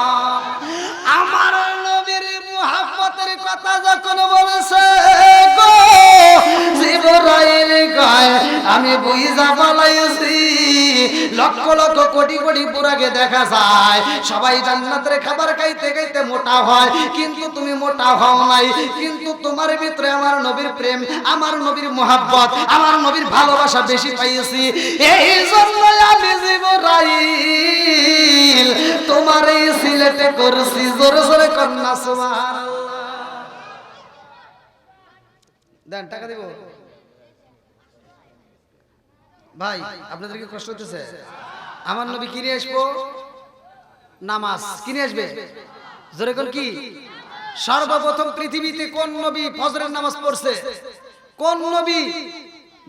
আমার নবীর মুহাব্বতের কথা যখন বলেছে গো জিবরাইল কয় আমি বুঝা বলাইছি লক্ষ লক্ষ কোটি কোটি বুড়াকে দেখা যায় সবাই জান্নাতের খাবার খাইতে খাইতে মোটা হয়, কিন্তু তুমি মোটা হও নাই, কিন্তু তোমার ভিতরে আমার নবীর প্রেম, আমার নবীর মুহাব্বত, আমার নবীর ভালোবাসা বেশি পাইছি। এই জন্য আমি জিবরাইল তোমার এই সিলেটে করছি। জোরে জোরে কন্যা সুবহানাল্লাহ। দেন টাকা দিব ভাই, আপনাদের কি কষ্ট হতেছে? আমার নবী কিনে আসবো নামাজ, কিনে আসবে জোরে কোন কি সর্বপ্রথম পৃথিবীতে কোন নবী ফজরের নামাজ পড়ছে? কোন নবী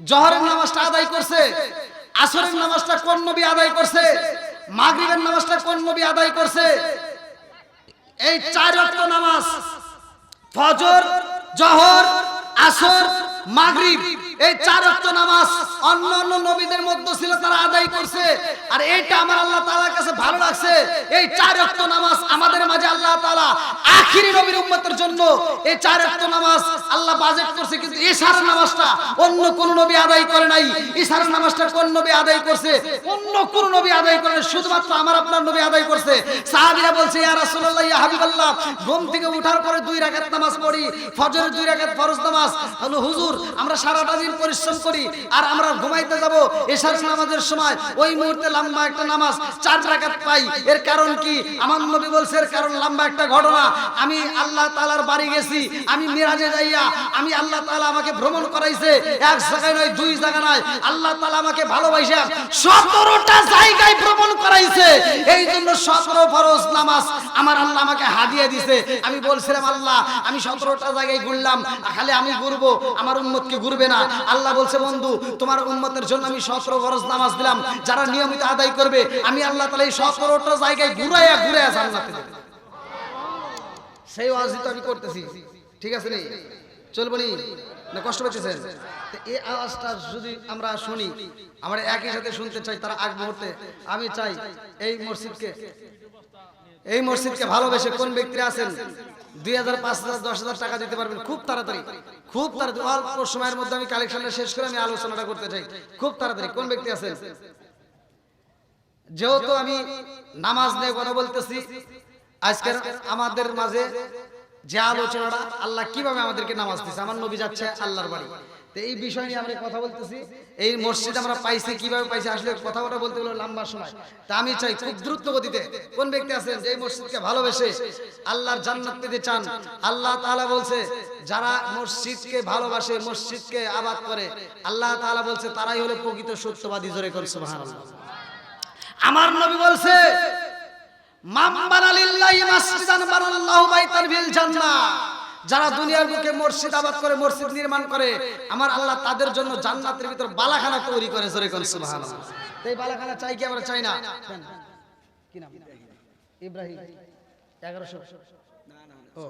জোহরের নামাজটা আদায় করছে? আসরের নামাজটা কোন নবী আদায় করছে? মাগরিবের নামাজটা কোন নবী আদায় করছে? এই 4 ওয়াক্ত নামাজ ফজর, জোহর, আসর, মাগরিব, এই 4 ওয়াক্ত নামাজ অন্যান্য নবীদের মধ্যে ছিল, তারা আদায় করছে। আর এইটা আমার আল্লাহ তাআলার কাছে ভালো লাগছে। এই 4 ওয়াক্ত নামাজ আমাদের মাঝে আল্লাহ তাআলা আখিরি নবীর উম্মতের জন্য এই 4 ওয়াক্ত নামাজ আল্লাহ বাজেট করছে। কিন্তু ইশার নামাজটা অন্য কোন নবী আদায় করে নাই। ইশার নামাজটা কোন নবী আদায় করছে? অন্য কোন নবী আদায় করে নাই, শুধুমাত্র আমার আপনার নবী আদায় করছে। সাহাবীরা বলছে, ইয়া রাসূলুল্লাহ, ইয়া হাবিবাল্লাহ, ঘুম থেকে ওঠার পরে 2 রাকাত নামাজ পড়ি, ফজরের 2 রাকাত ফরজ নামাজ। হলো হুজুর, আমরা সারাটা দিন পরিশ্রম করি আর আমরা ঘুমাইতে যাব, এশার নামাজের সময় ওই মুহূর্তে লম্বা একটা নামাজ 4 রাকাত পাই। এর কারণ কি? আমার নবী বলছে এর কারণ লম্বা একটা ঘটনা। আমি আল্লাহ তাআলার বাড়ি গেছি, আমি মিরাজে যাইয়া আমি আল্লাহ তাআলা আমাকে ভ্রমণ করাইছে, এক জায়গায় নয়, 2 জায়গা নয়। আল্লাহ তাআলা আমাকে ভালোবাসা 17টা জায়গায় ভ্রমণ করাইছে। এই জন্য 17 ফরজ নামাজ আমার আল্লাহ আমাকে হাদিয়া দিয়েছে। আমি বলছিলাম, আল্লাহ আমি 17টা জায়গায় ঘুরলাম, খালি আমি ঘুরবো, আমার উম্মতকে ঘুরবে না। আল্লাহ বলছে, বন্ধু তোমার উম্মতের জন্য আমি 17 ফরজ নামাজ দিলাম, যারা নিয়মিত আদায় করবে আমি আল্লাহ তাআলা এই 17টা জায়গায় ঘুরাইয়া ঘুরাইয়া জান্নাতে দেব। সেই ওয়াজই তো আমি করতেছি, ঠিক আছে নি? চলবো নি না? কষ্ট পাচ্ছেন? এই আওয়াজটা যদি আমরা শুনি, আমরা একই সাথে শুনতে চাই, তার আগ মুহূর্তে আমি চাই এই মসজিদকে ভালোবেসে কোন ব্যক্তিরা আছেন 2000, 5000, 10,000 টাকা দিতে পারবেন খুব তাড়াতাড়ি, খুব তাড়াতাড়ি, অল্প সময়ের মধ্যে আমি কালেকশনটা শেষ করে আমি আলোচনাটা করতে চাই খুব তাড়াতাড়ি। কোন ব্যক্তি আছেন? যেহেতু আমি নামাজ নিয়ে কথা বলতেছি, আজকের আমাদের মাঝে যে আলোচনাটা, আল্লাহ কিভাবে আমাদেরকে নামাজ দিয়েছে, আমার নবী যাচ্ছে আল্লাহর বাড়ি, তো এই বিষয় নিয়ে আমরা কথা বলতেছি। এই মসজিদ আমরা পাইছি, কিভাবে পাইছি, আসলে কথা বলতে গেলে লম্বা সময়। তা আমি চাই খুব দ্রুত গতিতে, কোন ব্যক্তি আছেন যে এই মসজিদকে ভালোবেসে আল্লাহর জান্নাত পেতে চান? আল্লাহ তাআলা বলছে, যারা মসজিদকে ভালোবাসে, মসজিদকে আবাদ করে, আল্লাহ তাআলা বলছে তারাই হলো প্রকৃত সত্যবাদী। জোরে করে সুবহানাল্লাহ। আমার নবী বলছে, মান বানা লিল্লাহি মাসজিদান বানাল্লাহু বাইতান ফিল জান্নাহ, যারা দুনিয়ার বুকে মসজিদ আবাদ করে, মসজিদ নির্মাণ করে, আমার আল্লাহ তাদের জন্য জান্নাতের ভিতর বালাখানা তৈরি করে। জোরে করে সুবহানাল্লাহ। এই বালাখানা চাই কি আমরা? চাই না। কি নাম? ইব্রাহিম 1100। ও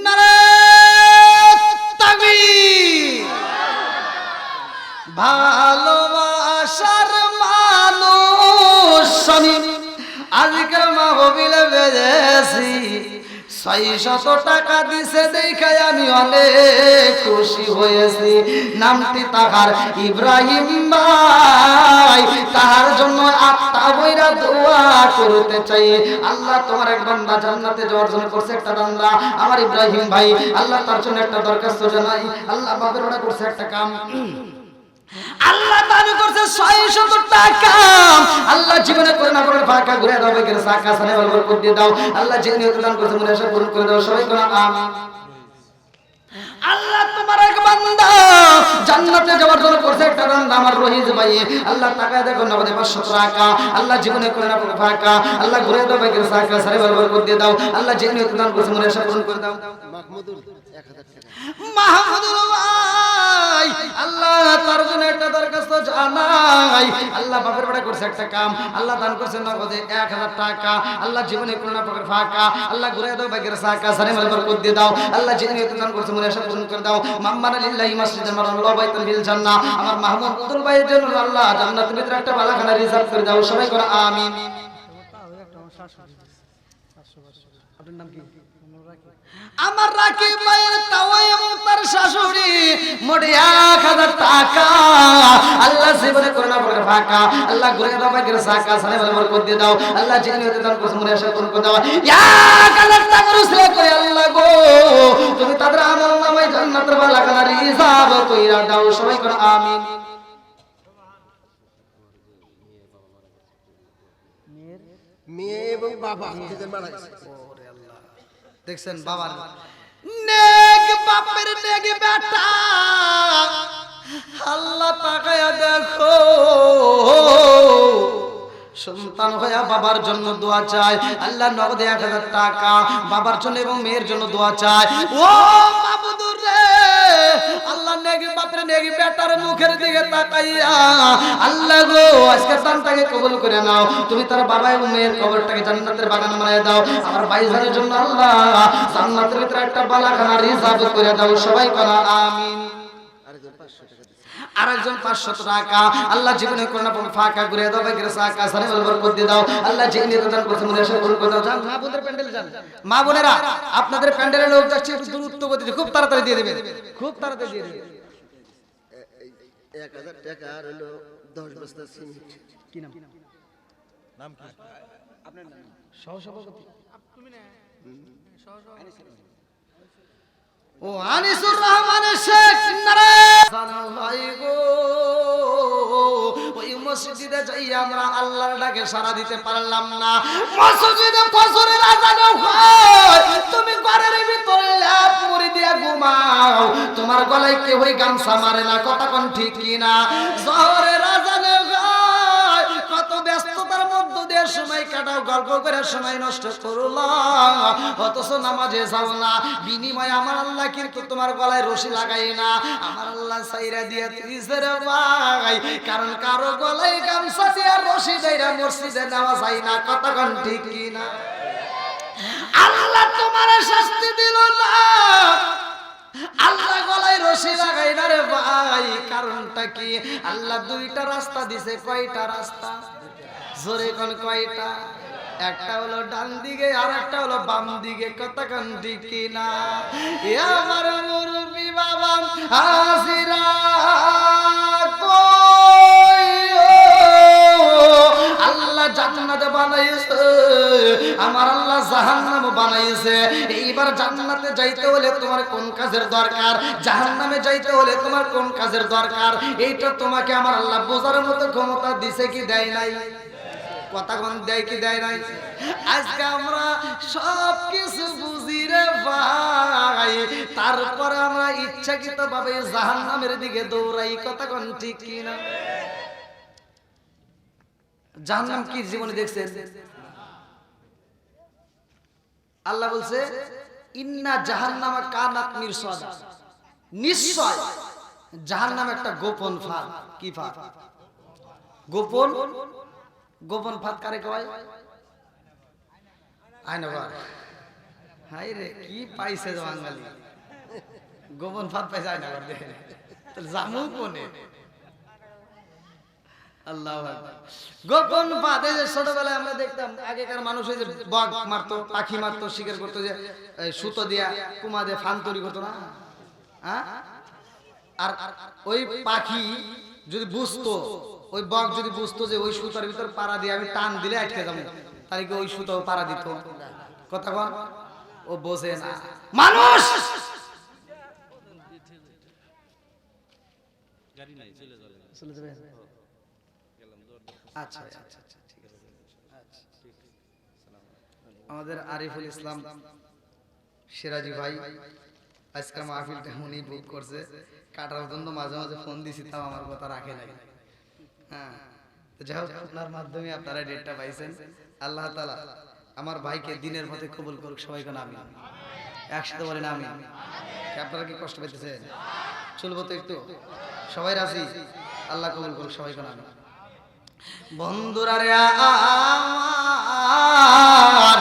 নারে তাকবীর। ভালোবাসার মানুষ আমি আজকের মাহফিলে বেজেছি, 600 টাকা দিছে দেখায় আমি অনেক খুশি হয়েছি। নামটি তাহার ইব্রাহিম ভাই, তাহার জন্য আত্মা বইরা দোয়া করতে চাই। আল্লাহ তোমার এক বান্দা জান্নাতে যাওয়ার জন্য করছে একটা বান্দা, আমার ইব্রাহিম ভাই, আল্লাহ তার জন্য একটা দরখাস্ত জানাই। আল্লাহ বাপের ওরা করছে একটা কাম, আল্লাহ দাবি করছে 600 টাকা। আল্লাহ জীবনে করে না করে ফাঁকা ঘুরে দাও, বেকের সাকা সানে বলবো করে দাও। আল্লাহ যে নিয়ত দান করছে মনে আশা পূরণ করে দাও, সবাই করে আমিন। আল্লাহ তোমার এক বান্দা জান্নাতে যাওয়ার জন্য করছে একটা বান্দা, আমার রহিজ ভাই, আল্লাহ টাকা দেখো না 500 টাকা। আল্লাহ জীবনে করে না করে ফাঁকা, আল্লাহ ঘুরে দাও, বেকের সাকা সানে বলবো করে দাও। আল্লাহ যে নিয়ত দান করছে মনে আশা পূরণ করে দাও। মাহমুদুল 1000 টাকা। মাহমুদুল ভাই, আল্লাহ তার জন্য একটা দরখাস্ত জানাই। আল্লাহ বাপের বেটা করছে একটা কাম, আল্লাহ দান করছে নগদে 1000 টাকা। আল্লাহ জীবনে কোনো না পাকের ফাঁকা, আল্লাহ ঘুরে দাও, বাগের সাকা সানে মালবার করে দিয়ে দাও। আল্লাহ জীবনে দান করছে মনে আশা পূরণ করে দাও। মাম্মানা লিল্লাহি মাসজিদান বানাল্লাহু বাইতান ফিল জান্নাহ, আমার মাহমুদুল ভাইয়ের জন্য আল্লাহ জান্নাতের ভিতরে একটা বালাখানা রিজার্ভ করে দাও, সবাই করে আমিন। আপনার নাম কি? আমার রাকিব ভাইয়ের তাওয়াই এবং তার শাশুড়ি মোটে 1000 টাকা। আল্লাহ জীবনে করে না করে ফাঁকা, আল্লাহ ঘুরে দাও, বাগের সাকা সানে বলবর করে দিয়ে দাও। আল্লাহ জীবনে দান করছে মনে আশা পূরণ করে দাও। 1000 টাকা রুসলে করে আল্লাহ গো, তুমি তাদের আমল নামায় জান্নাতের বালাখানা রিজার্ভ কইরা দাও, সবাই করে আমিন। মেয়ে এবং বাবা দুজন মারা গেছে। দেখছেন বাবার নেক, বাপের নেক বেটা। আল্লাহ তাকায়া দেখো সন্তান হয়ে বাবার জন্য দোয়া চায়, আল্লাহ নগদে 1000 টাকা বাবার জন্য এবং মেয়ের জন্য দোয়া চায়। ও মাবুদুর রে, আল্লাহ নেকি বাপরে নেকি বেটার মুখের দিকে তাকাইয়া আল্লাহ গো আজকে দানটাকে কবুল করে নাও। তুমি তার বাবা এবং মেয়ের কবরটাকে জান্নাতের বাগান বানায় দাও। আমার ভাইজানের জন্য আল্লাহ জান্নাতের ভিতরে একটা বালাখানা রিজার্ভ করে দাও। সবাই বলা আমিন। আরেকজন 500 টাকা আল্লাহ জীবনে করোনা ফাঁকা করে দাও, বাইকের সাকা সারে বরকত দিয়ে দাও। আল্লাহ যে নিয়ে দান করতে মনে আসে কবুল করে দাও। যান মা বোনের প্যান্ডেলে যান, মা বোনেরা আপনাদের প্যান্ডেলে লোক যাচ্ছে, একটু দ্রুত গতিতে খুব তাড়াতাড়ি দিয়ে দিবেন, খুব তাড়াতাড়ি দিয়ে দিবেন। 1000 টাকা আর হলো 10 বস্তা সিমেন্ট। কি নাম? নাম কি আপনার? নাম সহসভাপতি তুমি না সহসভাপতি ও আনিসুর রহমান শেখ নারে ভাই গো। ওই মসজিদে যাই আমরা আল্লাহর ডাকে সাড়া দিতে পারলাম না। মসজিদে ফজরের আযান হয়, তুমি ঘরের ভিতরে ল্যাপ মুড়ি দিয়ে ঘুমাও, তোমার গলায় কেউই গামছা মারে না। কথা কোন ঠিক কি না? জোহরের আযানে হয়, কত ব্যস্ততার মধ্য দিয়ে সময় কাটাও, গল্প করে সময় নষ্ট করলাম, অথচ নামাজে যাও না। বিনিময়ে আমার আল্লাহ কিন্তু তোমার গলায় রশি লাগাই না, আমার আল্লাহ সাইরা দিয়ে তুইছে রে ভাই। কারণ কারো গলায় গামছা দিয়ে রশি দেইরা মসজিদে নেওয়া যায় না। কথা কোন ঠিক কি না? আল্লাহ তোমার শাস্তি দিল না, আল্লাহ গলায় রশি লাগাই না রে ভাই। কারণটা কি? আল্লাহ দুইটা রাস্তা দিছে। কয়টা রাস্তা? জোরে কোন কয়টা? একটা হলো ডান দিকে আর একটা হলো বাম দিকে। কথা কোন ঠিক কি না? এ আমার মুরব্বি বাবা হাজিরা কই আল্লাহ জান্নাতে বানাইছে, আমার আল্লাহ জাহান্নাম বানাইছে। এইবার জান্নাতে যাইতে হলে তোমার কোন কাজের দরকার, জাহান্নামে যাইতে হলে তোমার কোন কাজের দরকার, এইটা তোমাকে আমার আল্লাহ বোঝার মতো ক্ষমতা দিছে কি দেয় নাই? কথা কোন দেয় কি দেয় নাই? আজকে আমরা সব কিছু বুঝি রে ভাই, তারপরে আমরা ইচ্ছাকৃত ভাবে জাহান্নামের দিকে দৌড়াই। কথা কোন ঠিক কি না? জাহান্নাম কি জীবনে দেখছেন? আল্লাহ বলছে ইন্না জাহান্নামা কানাত মিরসাদা, নিশ্চয় জাহান্নাম একটা গোপন ফাঁদ। কি ফাঁদ? গোপন। গোপন ফাঁদ কারে কয়? আয়নাঘর। হাই রে কি পাইছে বাঙালি, গোপন ফাঁদ পাইছে আয়নাঘর। দেখেন জামু কোনে? আল্লাহু আকবার। গোপন ফাঁদ। এই যে ছোটবেলায় আমরা দেখতাম আগেকার মানুষ ওই যে বক মারতো, পাখি মারতো, শিকার করতো, যে সুতো দিয়া কুমা দিয়ে ফান তৈরি করতো না? হ্যাঁ, আর ওই পাখি যদি বুঝতো, ওই বক যদি বুঝতো যে ওই সুতার ভিতর পাড়া দিয়ে আমি টান দিলে আটকে যাবো, তাহলে কি ওই সুতো পাড়া দিত? কথা বল, ও বোঝে না মানুষ। আচ্ছা আচ্ছা আচ্ছা ঠিক আছে। আমাদের আরিফুল ইসলাম সিরাজি ভাই আজকে মাহফিলটা উনি বুক করছে, কাটার জন্য মাঝে মাঝে ফোন দিছি, তাও আমার কথা রাখে নাই। হ্যাঁ, যাই হোক আপনার মাধ্যমে আপনারা ডেটটা পাইছেন। আল্লাহ তাআলা আমার ভাইকে দিনের পথে কবুল করুক। সবাই কোন আমিন, একসাথে বলেন আমিন। আপনারা কি কষ্ট পেতেছেন? চলবো তো একটু, সবাই রাজি? আল্লাহ কবুল করুক। সবাই কোন আমিন। বন্ধুরা রে আমার,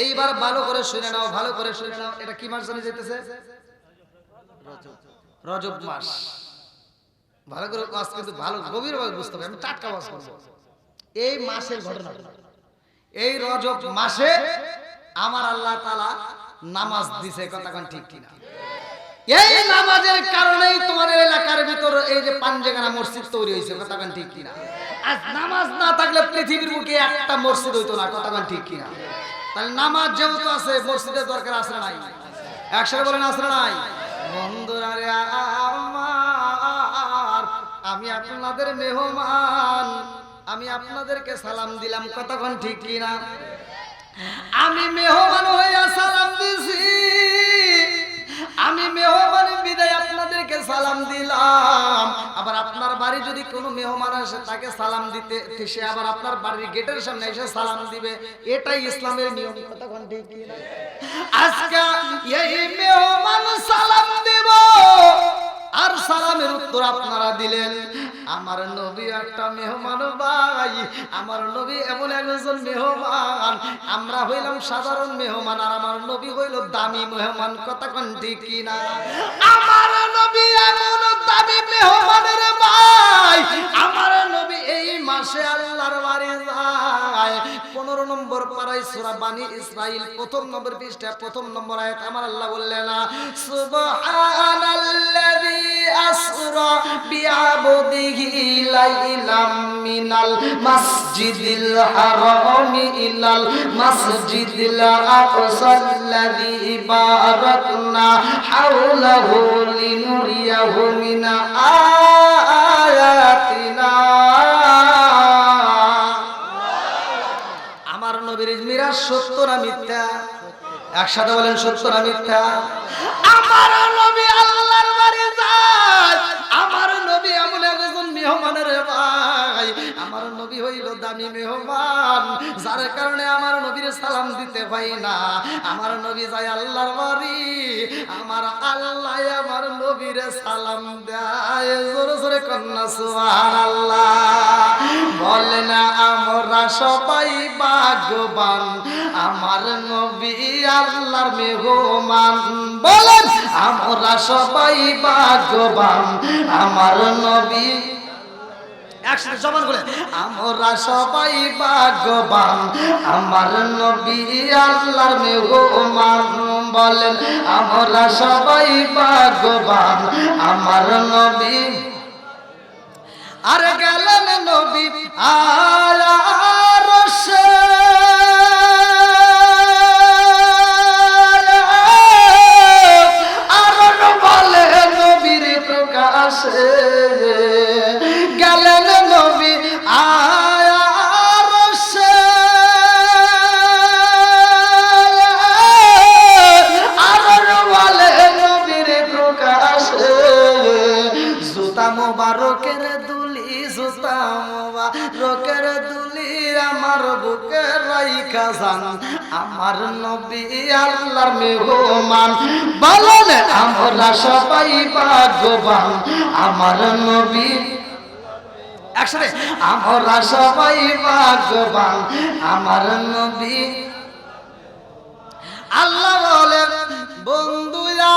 এইবার ভালো করে শুনে নাও, ভালো করে শুনে নাও। এটা কি মাস জানি যেতেছে? রজব মাস। ভালো করে ওয়াজ কিন্তু ভালো গভীরভাবে বুঝতে হবে। আমি টাটকা ওয়াজ করব। এই মাসের ঘটনা, এই রজব মাসে আমার আল্লাহ তাআলা নামাজ দিছে। কথা কোন ঠিক কিনা? এই নামাজের কারণেই তোমাদের এলাকার ভিতর এই যে পাঞ্জেগানা মসজিদ তৈরি হয়েছে। কথা কোন ঠিক কিনা? আজ নামাজ না থাকলে পৃথিবীর বুকে একটা মসজিদ হইতো না। কথা কোন ঠিক কিনা? তাহলে নামাজ যেহেতু আছে, মসজিদের দরকার আছে না নাই? একসাথে বলেন আছে না নাই? বন্ধুরা রে আমার, আমি আপনাদের মেহমান, আমি আপনাদেরকে সালাম দিলাম। কতক্ষণ ঠিক কিনা? আমি মেহমান হইয়া সালাম দিছি, আমি মেহমান বিদায় আপনাদেরকে সালাম দিলাম। আবার আপনার বাড়ি বাড়ি যদি কোনো মেহমান আসে তাকে সালাম দিতে, সে আবার আপনার বাড়ির গেটের সামনে এসে সালাম দিবে, এটাই ইসলামের নিয়ম। কতক্ষণ ঠিক কি না? আজকে এই মেহমান সালাম দেব, আর সালামের উত্তর আপনারা দিলেন। আমার নবী একটা মেহমান ভাই, আমার নবী এমন একজন মেহমান, আমরা হইলাম সাধারণ মেহমান, আর আমার নবী হইল দামি মেহমান। কতক্ষণ ঠিক কি না? আমার নবী এমন দামি মেহমানের ভাই, আমার নবী এই মাসে আল্লাহর বাড়ি যায়। 15 নম্বর পারায় সূরা বানী ইসরাইল 1 নম্বর পৃষ্ঠা 1 নম্বর আয়াত আমার আল্লাহ বললেন, সুবহানাল্লাযী আসরা বিআবদিহি লাইলাম মিনাল মাসজিদিল হারামি ইলাল মাসজিদিল আকসাল্লাযী বারাকনা হাওলাহু লিনুরিয়াহু মিন আয়াতিনা। আমার নবীর মিরাজ সত্য না মিথ্যা? একসাথে বলেন সত্য না মিথ্যা? আমার নবী আল্লাহর বাড়ি যায়, আমার নবী এমন একজন মেহমানের ভাই, আমার নবী হইল দামি মেহমান, যার কারণে আমার নবীর সালাম দিতে হয় না। আমার নবী যায় আল্লাহর বাড়ি, আমার আল্লাহ আমার নবীর সালাম দেয়। জোরে জোরে কন্যা সুবহানাল্লাহ বলেন। আমরা সবাই ভাগ্যবান, আমার নবী আল্লাহর মেহমান। বলেন আমরা সবাই ভাগ্যবান, আমার নবী। একসাথে জবান করে আমরা সবাই ভাগ্যবান, আমার নবী আল্লাহর মেহমান। বলেন আমরা সবাই ভাগ্যবান, আমার নবী। আর গেলেন নবী আরশে, আর বলে নবীর প্রকাশে, গেলেন নবী আরশে, আর বলে নবীর প্রকাশে। জুতা মোবারকের দুলি, জুতা মোবারকের দুলি আমার বুকে রাইখা যান, আমার নবী আল্লাহর মেহমান। বলেন আমরা সবাই ভাগ্যবান, আমার নবী। একসাথে আমরা সবাই ভাগ্যবান, আমার নবী। আল্লাহ বলেন বন্ধুরা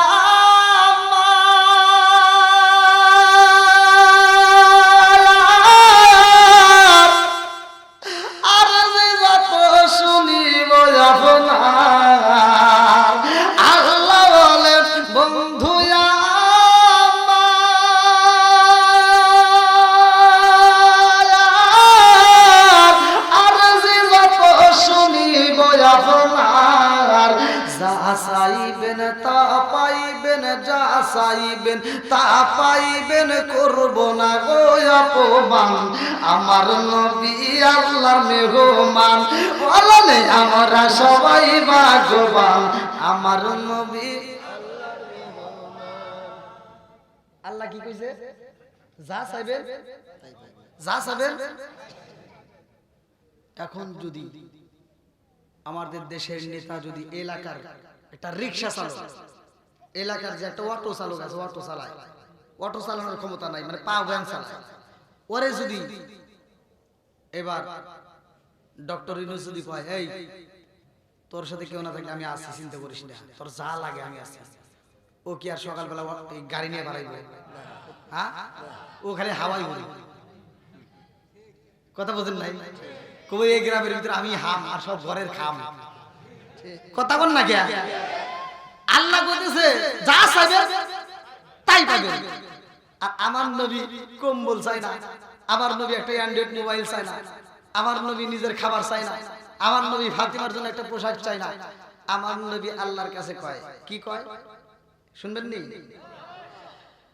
চাইবেন তা পাইবেন, যা চাইবেন তা পাইবেন, করব না গো অপমান, আমার নবী আল্লাহর মেহমান। বলেন আমরা সবাই ভাগ্যবান, আমার নবী। আল্লাহ কি কইছে? যা চাইবেন যা চাইবেন। এখন যদি আমাদের দেশের নেতা যদি এলাকার একটা রিক্সা চালক, এলাকার যে একটা অটো চালক আছে, অটো চালায়, অটো চালানোর ক্ষমতা নাই, মানে পা ভ্যান চালায়, ওরে যদি এবার ডক্টর ইউনূস যদি কয় এই তোর সাথে কেউ না থাকলে আমি আসি, চিন্তা করিস না, তোর যা লাগে আমি আসি, ও কি আর সকালবেলা গাড়ি নিয়ে বাড়াইবে? হ্যাঁ, ও খালি হাওয়াই বলি। কথা বোঝেন নাই? কবে এই গ্রামের ভিতরে আমি হাম আর সব ঘরের খাম। কথা বল না কে? আল্লাহ বলতেছে যা চাইবে তাই পাবে। আর আমার নবী কম্বল চাই না, আমার নবী একটা অ্যান্ড্রয়েড মোবাইল চাই না, আমার নবী নিজের খাবার চাই না, আমার নবী ফাতিমার জন্য একটা পোশাক চাই না। আমার নবী আল্লাহর কাছে কয় কি কয় শুনবেন নি?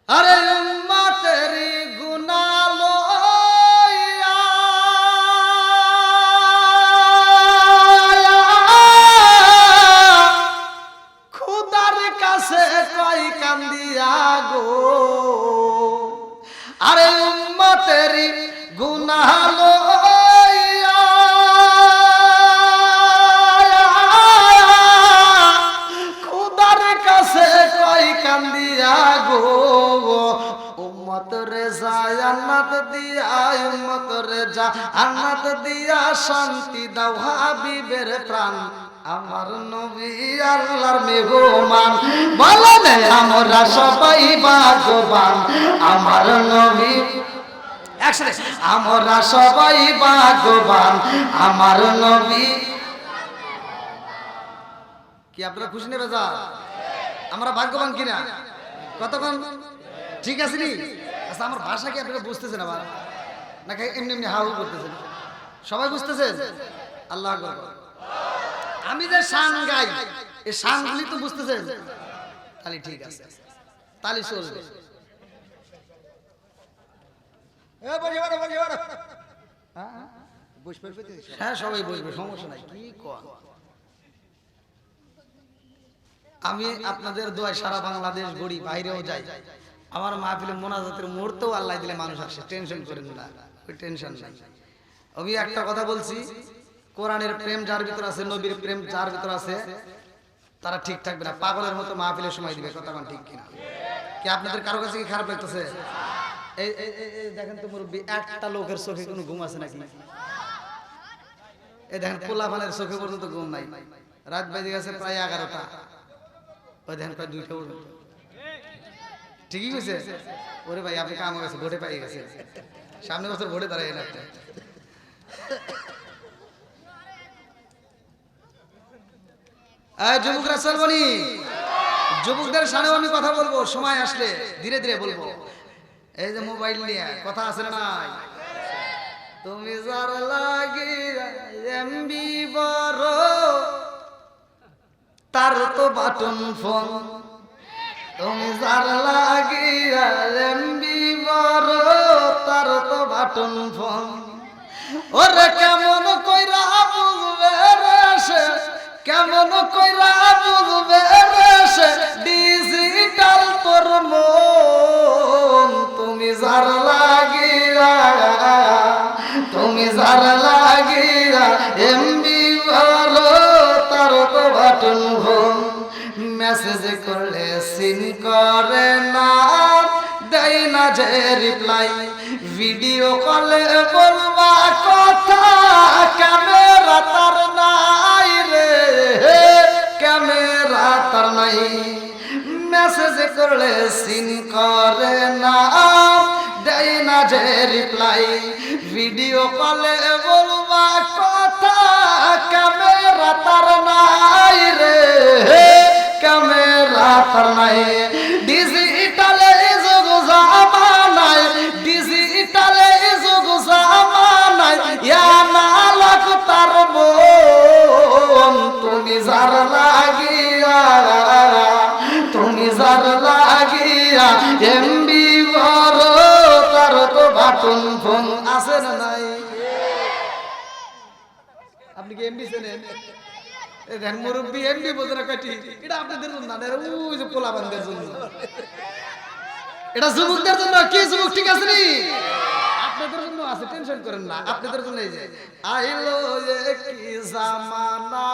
আরে উম্মতের গুনাহ লইয়া খোদার কাছে কয় কান্দিয়া গো, আরে উম্মত জান্নাত দিয়া উম্মত রে জান্নাত দিয়া শান্তি দাও হাবিবের প্রাণ আমার নবী আল্লাহর মেহমান বলেন আমরা সবাই ভাগ্যবান আমার নবী একসাথে আমরা সবাই ভাগ্যবান আমার নবী কি আপনারা খুশি নেবে যা আমরা ভাগ্যবান কিনা কতক্ষণ ঠিক আছে নি আচ্ছা আমার ভাষা কি আপনারা বুঝতেছেন আবার নাকি এমনি এমনি হাউ করতেছেন সবাই বুঝতেছেন আল্লাহ আকবার আমি যে শান গাই এই শানগুলি তো বুঝতেছেন তাহলে ঠিক আছে তাহলে চলবে হ্যাঁ সবাই বুঝবে সমস্যা নাই কি কর আমি আপনাদের দোয়ায় সারা বাংলাদেশ ঘুরি বাইরেও যাই আমার মাহফিলে মোনাজাতের মুহূর্তেও আল্লাহ দিলে মানুষ আসে টেনশন করেন না ওই টেনশন নাই আমি একটা কথা বলছি কোরআনের প্রেম যার ভিতর আছে নবীর প্রেম যার ভিতর আছে তারা ঠিক থাকবে না পাগলের মতো মাহফিলের সময় দিবে কথা কোন ঠিক কিনা কি আপনাদের কারো কাছে কি খারাপ লাগতেছে এই দেখেন তো মুরব্বি একটা লোকের চোখে কোনো ঘুম আছে নাকি এই দেখেন পোলাপানের চোখে পর্যন্ত ঘুম নাই রাত বেজে গেছে প্রায় 11টা ওই দেখেন প্রায় 2টা পর্যন্ত ঠিকই হয়েছে ওরে ভাই আপনি কাম হয়ে গেছে ভোটে পাই গেছে সামনে বছর ভোটে দাঁড়ায় না যুবকরা চলবনি যুবকদের সামনেও আমি কথা বলবো সময় আসলে ধীরে ধীরে বলবো এই যে মোবাইল নিয়ে কথা আছে না নাই তুমি যার লাগি এমবি বড় তার তো বাটন ফোন তুমি যার লাগি এমবি বড় তার তো বাটন ফোন ওরে কেমন কইরা বুঝবে রে সে কেমন কইরা বুঝবে রে সে ডিজিটাল তোর মন তুমি যার লাগিয়া এমবি ভালো তার তো বাটন ফোন মেসেজ করলে সিন করে না দেয় না যে রিপ্লাই ভিডিও কলে বলবা কথা ক্যামেরা তার নাই রে ক্যামেরা তার নাই মেসেজ করলে সিন করে না দেয় না যে রিপ্লাই ভিডিও কলে বলবা কথা ক্যামেরা তার নাই রে ক্যামেরা তার নাই ডিজিটালে যুগ জামানায় ডিজিটালে যুগ জামানায় ইয়া না লাগ তার মন তুমি যার লাগিয়া এমবি বড় তার তো বাটন ফোন আছে না নাই আপনি কি এমবি চেনেন দেখেন মুরব্বী এমবি বোঝে না কাটি এটা আপনাদের জন্য না ওই যে পোলাবানদের জন্য এটা যুবকদের জন্য কি যুবক ঠিক আছে নি আপনাদের জন্য আছে টেনশন করেন না আপনাদের জন্য এই যে আইলো কি জামানা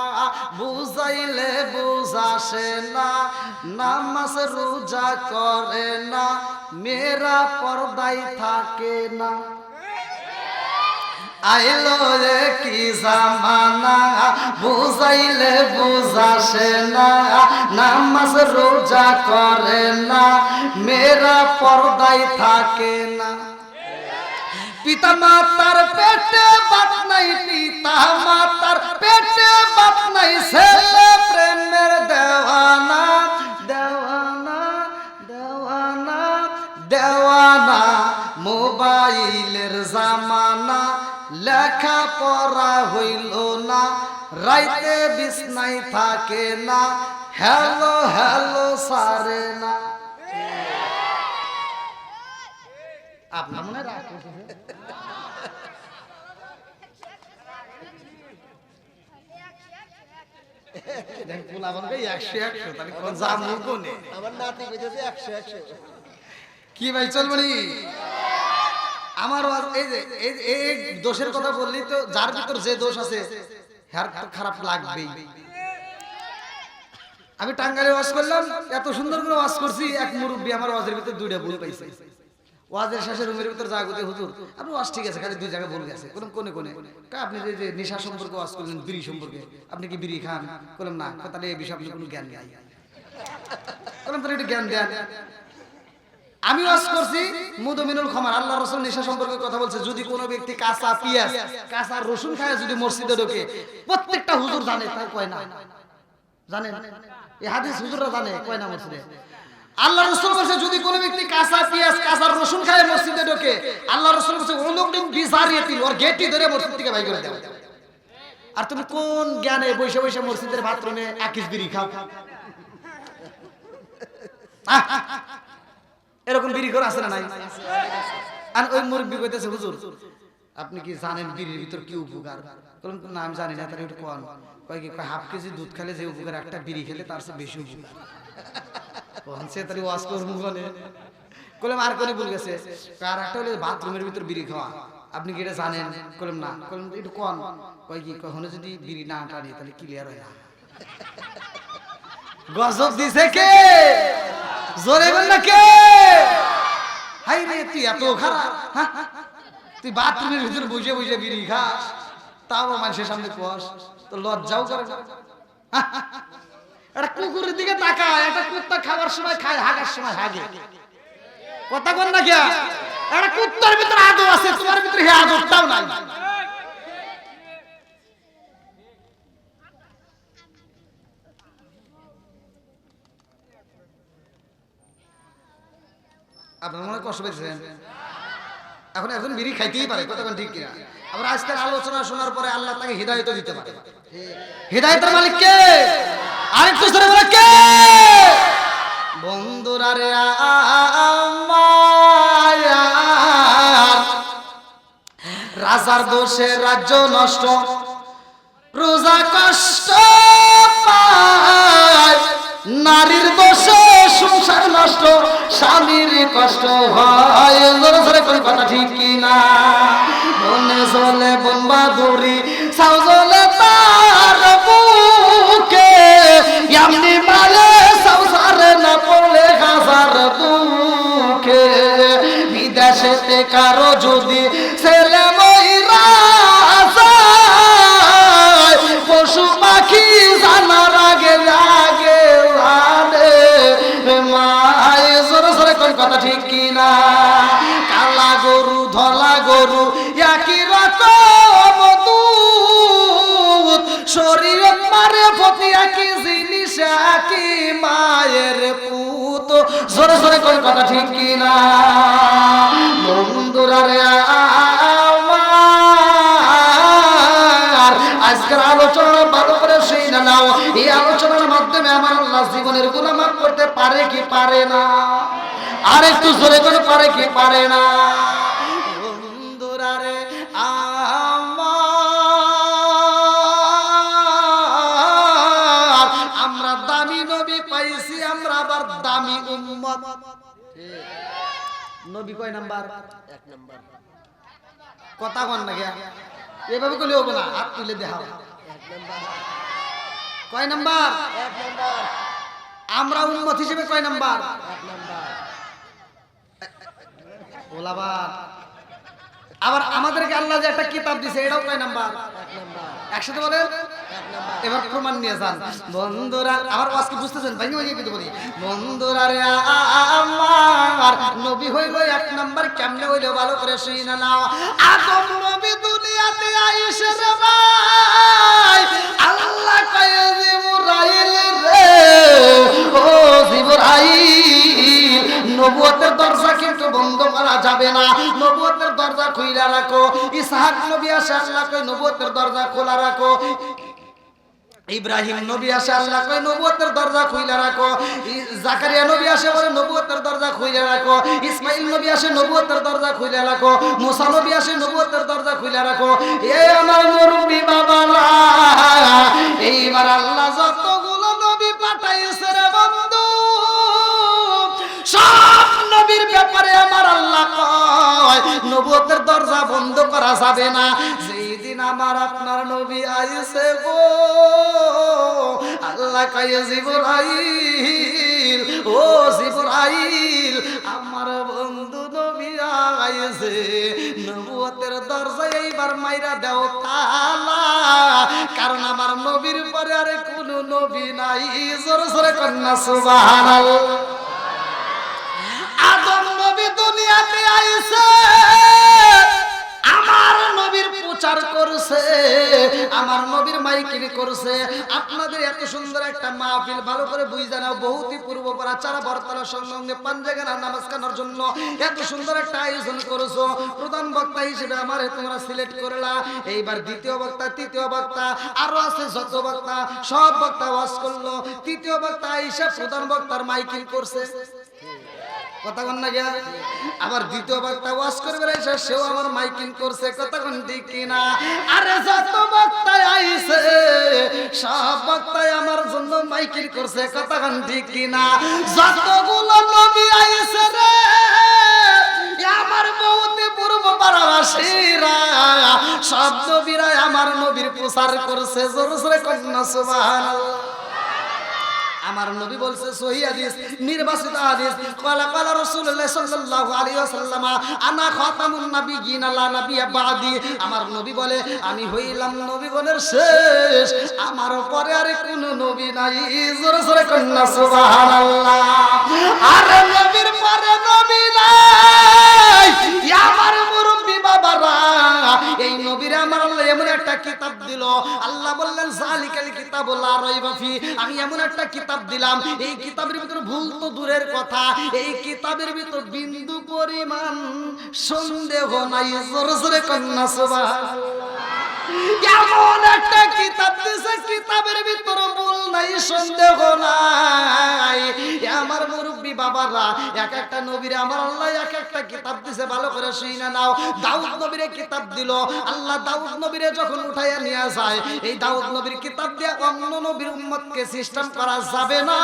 বুঝাইলে বুঝাসে না নামাজ রোজা করে না মেয়েরা পর্দায় থাকে না আইলো কি জামানা বুঝাইলে বুঝাসে না নামাজ রোজা করে না মেয়েরা পর্দায় থাকে না পিতা মাতার পেটে বাপ নাই পিতা মাতার পেটে বাপ নাই ছেলে প্রেমের দেওয়ানা দেওয়ানা দেওয়ানা দেওয়ানা মোবাইলের জামানা লেখা পড়া হইল না রাইতে বিছনায় থাকে না হ্যালো হ্যালো সারে না আপনার মনে রাখ কি ভাই চলবনি আমার এই যে এই দোষের কথা বললি তো যার ভিতর যে দোষ আছে খারাপ লাগবেই আমি টাঙ্গাইলে ওয়াজ করলাম এত সুন্দর করে ওয়াজ করছি এক মুরব্বী আমার ওয়াজের ভিতর 2টা ভুল পাইছে ওয়াজের শেষে রুমের ভিতর যা গতি হুজুর আপনি ওয়াজ ঠিক আছে খালি দুই জায়গায় ভুল গেছে কোন কোনে কোনে আপনি যে নেশা সম্পর্কে ওয়াজ করলেন বিড়ি সম্পর্কে আপনি কি বিড়ি খান বললাম না তাহলে এই বিষয়ে আপনি কোনো জ্ঞান নেই বললাম তাহলে একটু জ্ঞান দেন আমি ওয়াজ করছি মুদমিনুল খামার আল্লাহ রাসূল নেশা সম্পর্কে কথা বলছে যদি কোনো ব্যক্তি কাঁচা পেঁয়াজ কাঁচা রসুন খায় যদি মসজিদে ঢোকে প্রত্যেকটা হুজুর জানে তার কয় না জানেন এই হাদিস হুজুররা জানে কয় না মসজিদে আল্লাহ রাসূল বলেছে যদি কোনো ব্যক্তি কাঁচা পেঁয়াজ কাঁচা রসুন খায় মসজিদে ঢোকে আল্লাহ রাসূল বলেছে উলুকিন বিজারিয়াতিন ওর গেটটি ধরে মসজিদ থেকে বাইর করে দাও আর তুমি কোন জ্ঞানে বসে বসে মসজিদের বাথরুমে আকিস বিড়ি খাও এরকম বিড়ি করে আছে না নাই আর ওই মুরব্বি কইতেছে হুজুর আপনি কি জানেন বিড়ির ভিতর কি উপকার বললাম না আমি জানি না তাহলে একটু কোন কয় কি হাফ কেজি দুধ খেলে যে উপকার একটা বিড়ি খেলে তার চেয়ে বেশি উপকার কোনছে তাহলে ওয়াজ করব বলে কইলাম আর কোনে ভুল গেছে আর একটা হলো বাথরুমের ভিতর বিড়ি খাওয়া আপনি কি এটা জানেন কইলাম না কইলাম একটু কোন কয় কি কখনো যদি বিড়ি না টানি তাহলে ক্লিয়ার হয় না গজব দিছে কে জোরে বল না কে হাই রে তুই এত খারাপ তুই বাথরুমের ভিতর বসে বসে বিড়ি খাস তাও মানুষের সামনে কোয়াস তো লজ্জাও করে না একটা কুকুরের দিকে তাকায় একটা কুত্তা খাবার সময় খায় হাগার সময় হাগে কথা বল না কে একটা কুত্তার ভিতর আদব আছে তোমার ভিতরে হে আদবটাও নাই আপনার মনে কষ্ট পেয়েছেন এখন একজন বিড়ি খাইতেই পারে কতক্ষণ ঠিক কিনা আবার আজকের আলোচনা শোনার পরে আল্লাহ তাকে হিদায়ত দিতে পারে হিদায়তের মালিক কে আরেকটু জোরে বলে কে বন্ধুরা রে আমার রাজার দোষে রাজ্য নষ্ট প্রজা কষ্ট পায় নারীর দোষে সংসার নষ্ট স্বামীর কষ্ট হয় জোরে জোরে কোন কথা ঠিক কিনা মনে চলে বোম্বা দড়ি সাউ চলে তার বুকে এমনি মালে সংসারে না পড়লে হাজার দুঃখে বিদেশেতে কারো যদি ছেলে মহিলা পশু পাখি জানার আগে লাগে মায় জোরে জোরে কোন কথা ঠিক কিনা কালা গরু ধলা গরু একই রকম দুধ শরীর মারে প্রতি একই জিনিস একই মায়ের পুত জোরে জোরে কোন কথা ঠিক কিনা বন্ধুরা রে আজকের আলোচনা ভালো করে শুনে নাও এই আলোচনার মাধ্যমে আমার আল্লাহ জীবনের গুনাহ মাফ করতে পারে কি পারে না আর একটু জোরে করে পারে কি পারে না বন্ধুরা রে আমরা দামি নবী পাইছি আমরা আবার দামি উম্মত নবী কয় নাম্বার এক নাম্বার কথা কন না গিয়া এভাবে করলে হবে না হাত তুলে দেখাও এক নাম্বার কয় নাম্বার এক নাম্বার আমরা উম্মত হিসেবে কয় নাম্বার এক নাম্বার ওলাবাদ আবার আমাদেরকে আল্লাহ যে একটা কিতাব দিয়েছে এটাও কয় নাম্বার এক নাম্বার একসাথে বলেন এক নাম্বার এবার প্রমাণ নিয়ে যান বন্ধুরা আমার ওয়াজ কি বুঝতেছেন ভাই ভাই কিন্তু বলি বন্ধুরা রে আমার নবী হইল এক নাম্বার কেমনে হইলো ভালো করে শুনে নাও আদম নবী দুনিয়াতে আইসে রে ভাই আল্লাহ কয় জিবরাইল রে ও জিবরাইল নবুয়তের দরজা কিন্তু বন্ধ করা যাবে না নবুয়তের দরজা খুইলা রাখো ইসহাক নবী আসে আল্লাহ কয় নবুয়তের দরজা খোলা রাখো ইব্রাহিম নবী আসে আল্লাহ কয় নবুয়তের দরজা খুইলা রাখো জাকারিয়া নবী আসে বলে নবুয়তের দরজা খুইলা রাখো ইসমাইল নবী আসে নবুয়তের দরজা খুইলা রাখো মুসা নবী আসে নবুয়তের দরজা খুইলা রাখো এ আমার মুরব্বি বাবারা এইবার আল্লাহ যতগুলো নবী পাঠাইছে রে বন্ধু সব নবীর ব্যাপারে আমার আল্লাহ কয় নবুয়তের দরজা বন্ধ করা যাবে না যেই দিন আমার আপনার নবী আইছে গো আল্লাহ কয় জিবরাইল ও জিবরাইল আমার বন্ধু নবী বানাইছে নবুয়তের দরজা এইবার মাইরা দাও তালা, কারণ আমার নবীর পরে আর কোন নবী নাই। জোরে জোরে কন্যা সুবহানাল্লাহ। আদম নবী দুনিয়াতে আইছে, আমার নবীর প্রচার করছে, আমার নবীর মাইকিং করছে। আপনাদের এত সুন্দর একটা মাহফিল ভালো করে বুঝে নাও, বহুতই পূর্বপাড়া চারা বর্তলা সংলগ্নে পাঞ্জাগানা নামাজ কানার জন্য এত সুন্দর একটা আয়োজন করেছো। প্রধান বক্তা হিসেবে আমার তোমরা সিলেক্ট করলা। এইবার দ্বিতীয় বক্তা, তৃতীয় বক্তা, আরো আছে যত বক্তা, সব বক্তা ওয়াজ করলো। তৃতীয় বক্তা আইসা প্রধান বক্তার মাইকিং করছে, কথা কন না গিয়া। আবার দ্বিতীয় বক্তা ওয়াজ করবে এসে সেও আমার মাইকিং করছে, কথা কন ঠিক কিনা। আরে যত বক্তা আইছে সব বক্তাই আমার জন্য মাইকিং করছে, কথা কন ঠিক কিনা। যতগুলো নবী আইছে রে আমার বহুতে পূর্ব পাড়াবাসীরা, সব নবীরা আমার নবীর প্রচার করছে। জোরে জোরে কন্যা সুবহানাল্লাহ। আমার নবী বলছে সহিহ হাদিস, নির্বাচিত হাদিস, ক্বালা ক্বালা রাসূলুল্লাহ সাল্লাল্লাহু আলাইহি ওয়াসাল্লাম আনা খাতামুন নাবিয়্যিন লা নাবিয়্যা বাদি। আমার নবী বলে আমি হইলাম নবীগণের শেষ, আমার পরে আর কোন নবী নাই। জোরে জোরে কন্যা সুবহানাল্লাহ। আরে নবীর পরে নবী নাই, আমার মুরব্বি বাবারা, এই নবীর আমার আল্লাহ এমন একটা কিতাব দিল। আল্লাহ বললেন যালিকাল কিতাবু লা রাইবা ফি, আমি এমন একটা কিতাব দিলাম, এই কিতাবের ভিতর ভুল তো দূরের কথা, এই কিতাবের ভিতর বিন্দু পরিমাণ সন্দেহ নাই। জোরে জোরে কন্যা সুবহানাল্লাহ। এমন একটা কিতাব দিছে, কিতাবের ভিতর ভুল নাই, সন্দেহ নাই। আমার মুরব্বি বাবারা, এক একটা নবীরে আমার আল্লাহ এক একটা কিতাব দিছে, ভালো করে শুনে নাও। দাউদ নবীরে কিতাব দিল আল্লাহ, দাউদ নবীরে যখন উঠাইয়া নিয়ে যায়, এই দাউদ নবীর কিতাব দিয়ে অন্য নবীর উম্মতকে সিস্টেম করা যাবে না,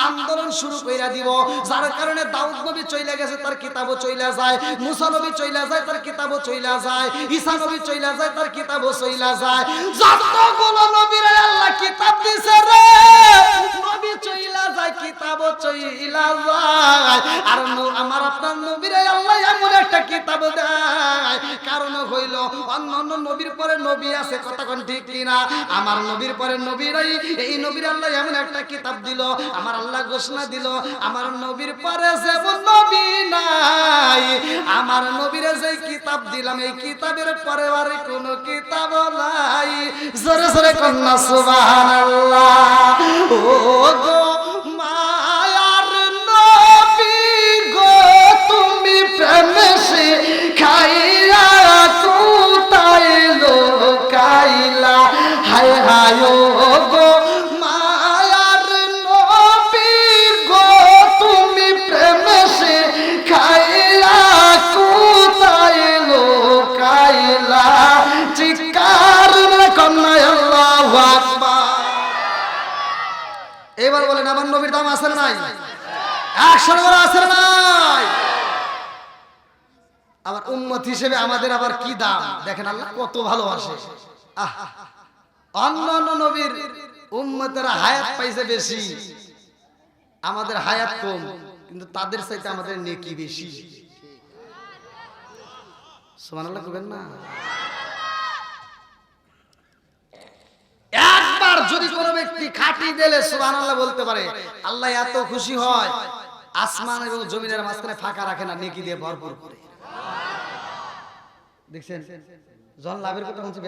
আন্দোলন শুরু কইরা দিব। যার কারণে দাউদ নবী চইলা গেছে, তার কিতাবও চইলা যায়। মুসা নবী চইলা যায়, তার কিতাবও চইলা যায়। ঈসা নবী চইলা যায়, তার কিতাবও চইলা যায়। যতগুলো নবীরে আল্লাহ কিতাব দিছে রে, নবী চইলা যায়, কিতাবও চইলা যায়। আর আমার আপনার নবীরে আল্লাহ এমন একটা কিতাব দেয়, কারণ হইল অন্য নবীর পরে নবী আছে, কথা কোন ঠিক কিনা। আমার নবীর পরে নবী নাই, এই নবীর আল্লাহ এমন একটা কিতাব দিল, আমার আল্লাহ ঘোষণা দিল আমার নবীর পরে যেমন নবী নাই, আমার নবীরে যে কিতাব দিলাম এই কিতাবের পরে আর কোনো কিতাব নাই। জোরে জোরে কন্যা সুবহানাল্লাহ। ও গো মায়ার নবী গো, তুমি প্রেমে শিখাইয়া কোথায় লোকাইলা, হায় হায় ও গো মায়ার নবী গো, তুমি প্রেমে শিখাইয়া কোথায় লোকাইলা, চিৎকার কন্যা আল্লাহু আকবার। এবার বলেন আমার নবীর দাম আছে না নাই? 100 বড় আছে না নাই? আমার উম্মত হিসেবে আমাদের আবার কি দাম দেখেন, আল্লাহ কত ভালোবাসে। অন্য নবীর উম্মতেরা হায়াত পাইছে বেশি, আমাদের হায়াত কম, কিন্তু তাদের চাইতে আমাদের নেকি বেশি। সুবহানাল্লাহ কইবেন না? একবার যদি কোনো ব্যক্তি খাঁটি দিলে সুবহানাল্লাহ বলতে পারে, আল্লাহ এত খুশি হয়, আসমান এবং জমিনের মাঝখানে ফাঁকা রাখে না, নেকি দিয়ে ভরপুর করে। দেখছেন জন লাভের কথা বলছে,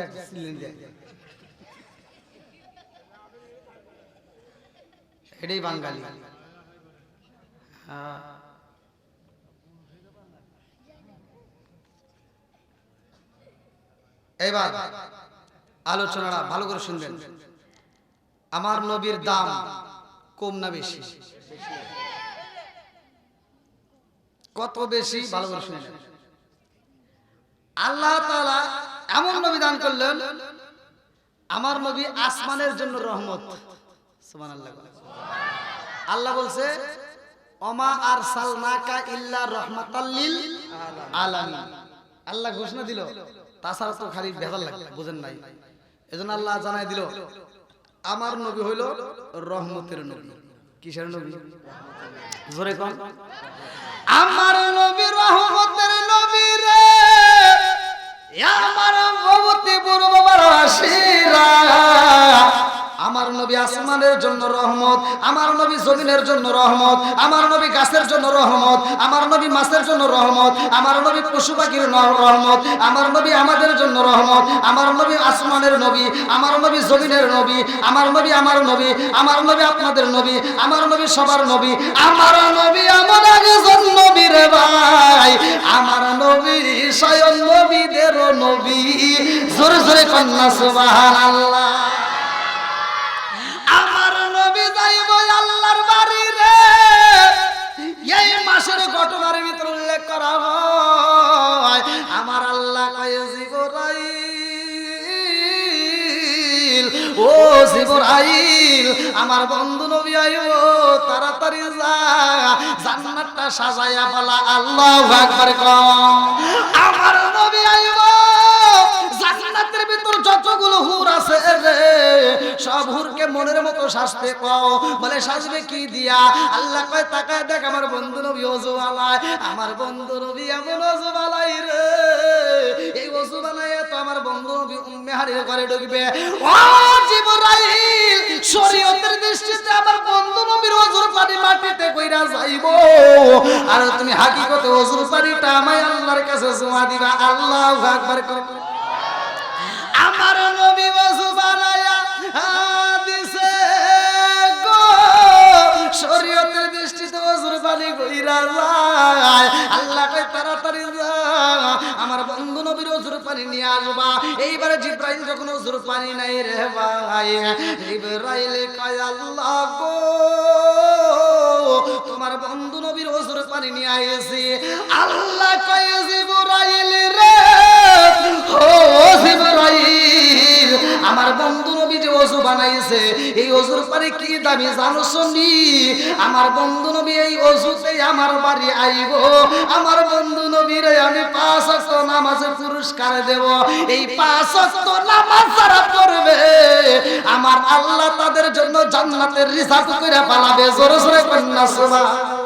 এটাই বাঙালি। এবার আলোচনাটা ভালো করে শুনবেন। আমার নবীর দাম কম না বেশি? কত বেশি? ভালো করে শুনবেন। আল্লাহ তাআলা এমন নবী দান করলেন, আমার নবী আসমানের জন্য রহমত। সুবহানাল্লাহ। আল্লাহ বলছে ওমা আরসালনাকা ইল্লা রাহমাতাল লিল আলামিন। আল্লাহ ঘোষণা দিল, তাছাড়া তো খালি ভেজাল লাগে, বুঝেন নাই? এজন্য আল্লাহ জানাই দিল আমার নবী হইল রহমতের নবী। কিসের নবী? জোরে কোন। আমার নবী রহমতের নবী। আমার ভগবতী পূর্ব বাসীরা, আমার নবী আসমানের জন্য রহমত, আমার নবী জমিনের জন্য রহমত, আমার নবী গাছের জন্য রহমত, আমার নবী মাছের জন্য রহমত, আমার নবী পশু পাখির রহমত, আমার নবী আমাদের জন্য রহমত, আমার নবী আসমানের নবী, আমার নবী জমিনের নবী, আমার নবী আমার নবী, আমার নবী আপনাদের নবী, আমার নবী সবার নবী, আমার নবী এমন একজন নবী রে ভাই, আমার নবী স্বয়ং নবীদেরও নবী। জোরে জোরে কন্যা সুবহানাল্লাহ। আমার নবী যাইব আল্লাহর বাড়ি রে, এই মাসের ঘটনার ভিতর উল্লেখ করা হয়। আমার আল্লাহ কয়ে জিবরাইল, ও জিবরাইল, আমার বন্ধু নবী আইব, তাড়াতাড়ি যা, জান্নাতটা সাজাইয়া ফেলা। আল্লাহু আকবার কও। আমার নবী আইব, জান্নাতের ভিতর যতগুলো হুর আছে রে, সব হুরকে মনের মতো সাজতে কও। বলে সাজবে কি দিয়া? আল্লাহ কয় তাকায় দেখ আমার বন্ধু নবী ওযু বানায়। আমার বন্ধু নবী এমন ওযু বানায় রে, এই ওযু বানায় তো আমার বন্ধু নবী উম্মে হানির ঘরে ঢুকবে। ও জিবরাইল, শরীয়তের দৃষ্টিতে আমার বন্ধু নবীর ওযুর পানি মাটিতে কইরা যাইবো, আর তুমি হাকিকতে ওযুর পানিটা আমায় আল্লাহর কাছে জমা দিবা। আল্লাহু আকবার কও। আমার নবী ওযু বানায়া দিছে গো, শরীয়তের দৃষ্টিতে ওযুর পানি কইরা যায়। আল্লাহ কয় তাড়াতাড়ি যা, আমার বন্ধু নবীর ওযুর পানি নিয়ে আসবা। এইবারে জিবরাইল যখন ওযুর পানি নাই রে ভাই, জিবরাইল কয় আল্লাহ গো, তোমার বন্ধু নবীর ওযুর পানি নিয়ে আইছি। আল্লাহ কয় জিবরাইল রে, ও জিবরাইল, আমার বন্ধু নবী যে ওযু বানাইছে, এই ওযুর পানি কি দামি জানো শুনি? আমার বন্ধু নবী এই ওযুতে আমার বাড়ি আইব, আমার বন্ধু নবীরে আমি 5 ওয়াক্ত নামাজের পুরস্কার দেব। এই 5 ওয়াক্ত নামাজ যারা পড়বে, আমার আল্লাহ তাদের জন্য জান্নাতের রিজার্ভ কইরা পালাবে। জোরে জোরে কন্যা সুবহানাল্লাহ।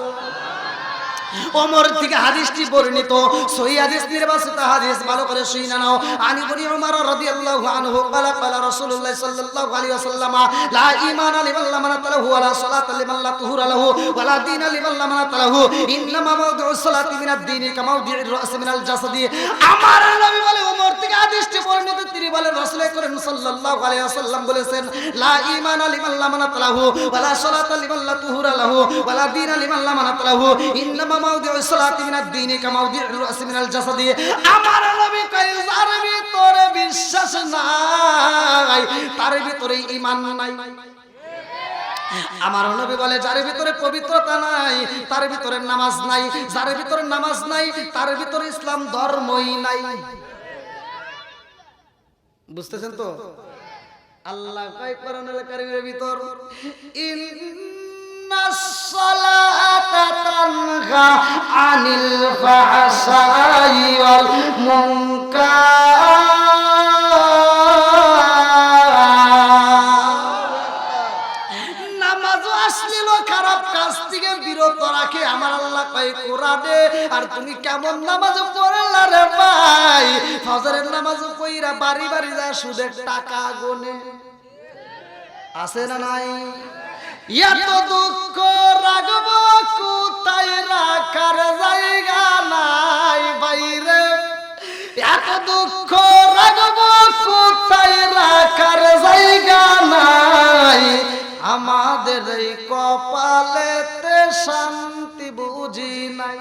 ওমর থেকে হাদিসটি বর্ণিত, সহিহ হাদিস নির্বাচিত হাদিস, ভালো করে শুনে নাও। আনি বনি ওমর রাদিয়াল্লাহু আনহু قال قال রাসূলুল্লাহ সাল্লাল্লাহু আলাইহি ওয়াসাল্লাম, লা ঈমান লিমান লা মানাত লাহু ওয়া লা সালাতা লিমান লা তুহুরা লাহু ওয়া লা দীনা লিমান লা মানাত লাহু, ইন্নামা মাওদিউস সালাতি মিনাদ দীনি কামা মাওদিউর রাস মিনাল জাসাদি। আমার নবী বলে, ওমর থেকে হাদিসটি বর্ণিত, তিনি বলেন রাসূল করিম সাল্লাল্লাহু আলাইহি ওয়াসাল্লাম বলেছেন, লা ঈমান লিমান লা মানাত লাহু ওয়া লা সালাতা লিমান লা তুহুরা লাহু ওয়া লা দীনা লিমান লা মানাত লাহু, ইন্নামা মাওদিউস সালাতি মিনাদ দীনি কামা মাওদিউর রাস মিনাল জাসাদি। আমার নবী কয়, যার ভিতরে বিশ্বাস নাই তার ভিতরে ঈমান নাই। আমার নবী বলে, যার ভিতরে পবিত্রতা নাই তার ভিতরে নামাজ নাই, যার ভিতরে নামাজ নাই তার ভিতরে ইসলাম ধর্মই নাই। বুঝতেছেন তো? আল্লাহ কয় কোরআনুল কারীমের ভিতর, ইন্নাস সালাতা তানহা আনিল ফাহশাই ওয়াল মুনকার। নামাজ আসলিল খারাপ কাজ থেকে বিরত রাখে আমার আল্লাহ কয় কোরআনে। আর তুমি কেমন নামাজ পড়লা রে ভাই? ফজরের নামাজ পড়া বাড়ি বাড়ি যা সুদের টাকা গোনে, আছে না নাই? এত দুঃখ রাগব কোথায় রাখার জায়গা নাই বাইরে, এত দুঃখ রাগব কোথায় রাখার জায়গা নাই। আমাদের এই কপালেতে শান্তি বুঝি নাই।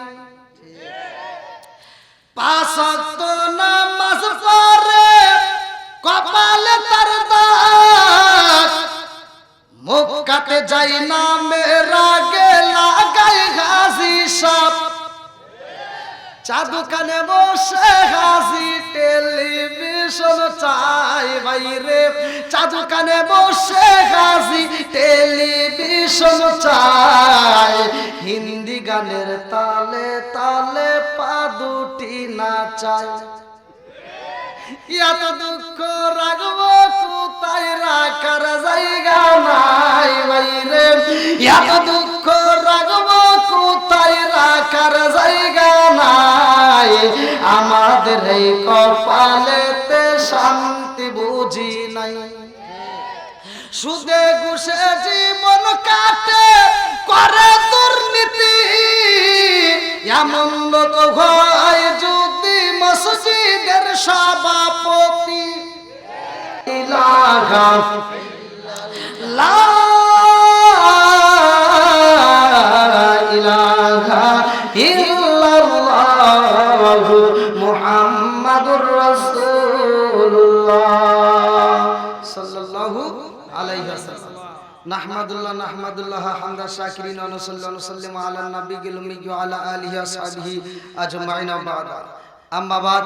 5 ওয়াক্ত নামাজ পড়ে কপালে তার দাগ, মুখ কাটে যাই না মেরা গেলা গায়ে হাসি সাপ, চা দোকানে বসে হাসি টেলিভিশন চাই বাইরে, চা দোকানে বসে হাসি টেলিভিশন চাই, হিন্দি গানের তালে তালে পা দুটি নাচাই। এত দুঃখ রাগব কোথায় রাখার জায়গা নাই বাইরে, এত দুঃখ রাগব কোথায় রাখার জায়গা নাই। আমার আমাদের এই কপালেতে শান্তি বুঝি নাই, সুদে ঘুষে জীবন কাটে করে দুর্নীতি, এমন লোক হয় যদি মসজিদের সভাপতি। ইলাহা লা ইলাহা ইল্লাল্লাহু মুহাম্মাদুর রাসূলুল্লাহ সাল্লাল্লাহু আলাইহি ওয়াসাল্লাম। নাহমাদুল্লাহ হামদা শাকিরিন ওয়া নুসাল্লি ওয়া নুসাল্লিমু আলা নাবিয়িল উম্মি ওয়া আলা আলিহি ওয়া সাহবিহি আজমাইন। আম্মা বাদ,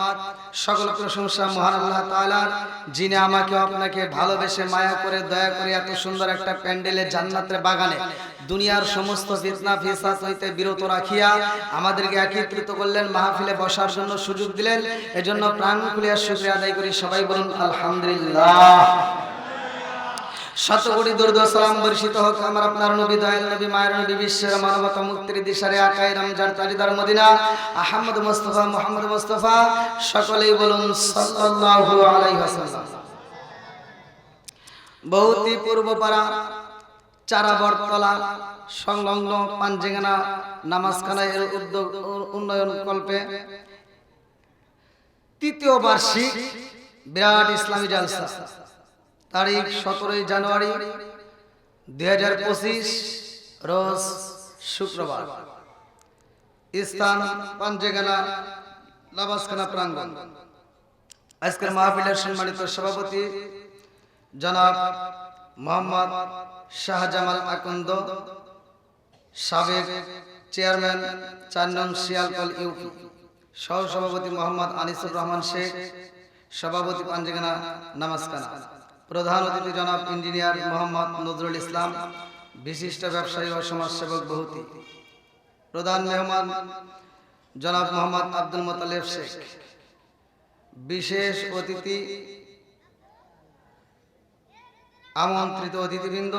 সকল প্রশংসা মহান আল্লাহ তাআলার, যিনি আমাকে আপনাকে ভালোবেসে মায়া করে দয়া করে এত সুন্দর একটা প্যান্ডেলে জান্নাতের বাগানে দুনিয়ার সমস্ত ফিতনা ফিসাদ হইতে বিরত রাখিয়া আমাদেরকে একত্রিত করলেন, মাহফিলে বসার জন্য সুযোগ দিলেন। এজন্য প্রাণ খুলিয়া শুকরিয়া আদায় করি। সবাই বলুন আলহামদুলিল্লাহ। শত কোটি দরুদ ও সালাম বর্ষিত হোক আমার আপনার নবী, দয়াল নবী, মায়ের নবী, বিশ্বের মানবতা মুক্তির দিশারে আকায়ে রমজান তাজদার মদিনা আহমদ মুস্তাফা মুহাম্মদ মুস্তাফা। সকলেই বলুন সাল্লাল্লাহু আলাইহি ওয়াসাল্লাম। বহুতি পূর্বপাড়া চারাবরতলা সংলগ্ন পাঞ্জেঙ্গানা নামাজখানা এর উদ্যোগ উন্নয়ন কল্পে তৃতীয় বার্ষিক বিরাট ইসলামী জালসা তারিখ 17 জানুয়ারি 2025 রোজ শুক্রবার, স্থান পাঞ্জেঙ্গানা নামাজখানা প্রাঙ্গণ। আজকের মাহফিলের সম্মানিত সভাপতি জনাব মোহাম্মদ শাহজামাল আকন্দ, সাবেক চেয়ারম্যান 4 নং শিয়ালকল ইউপি, সহ সভাপতি মোহাম্মদ আনিসুর রহমান শেখ, সভাপতি পাঞ্জেঙ্গানা নামাজখানা। প্রধান অতিথি জনাব ইঞ্জিনিয়ার মোহাম্মদ নজরুল ইসলাম, বিশিষ্ট ব্যবসায়ী ও সমাজসেবক বহুতি। প্রধান মেহমান জনাব মোহাম্মদ আব্দুল মোতালেব শেখ। বিশেষ অতিথি আমন্ত্রিত অতিথিবৃন্দ,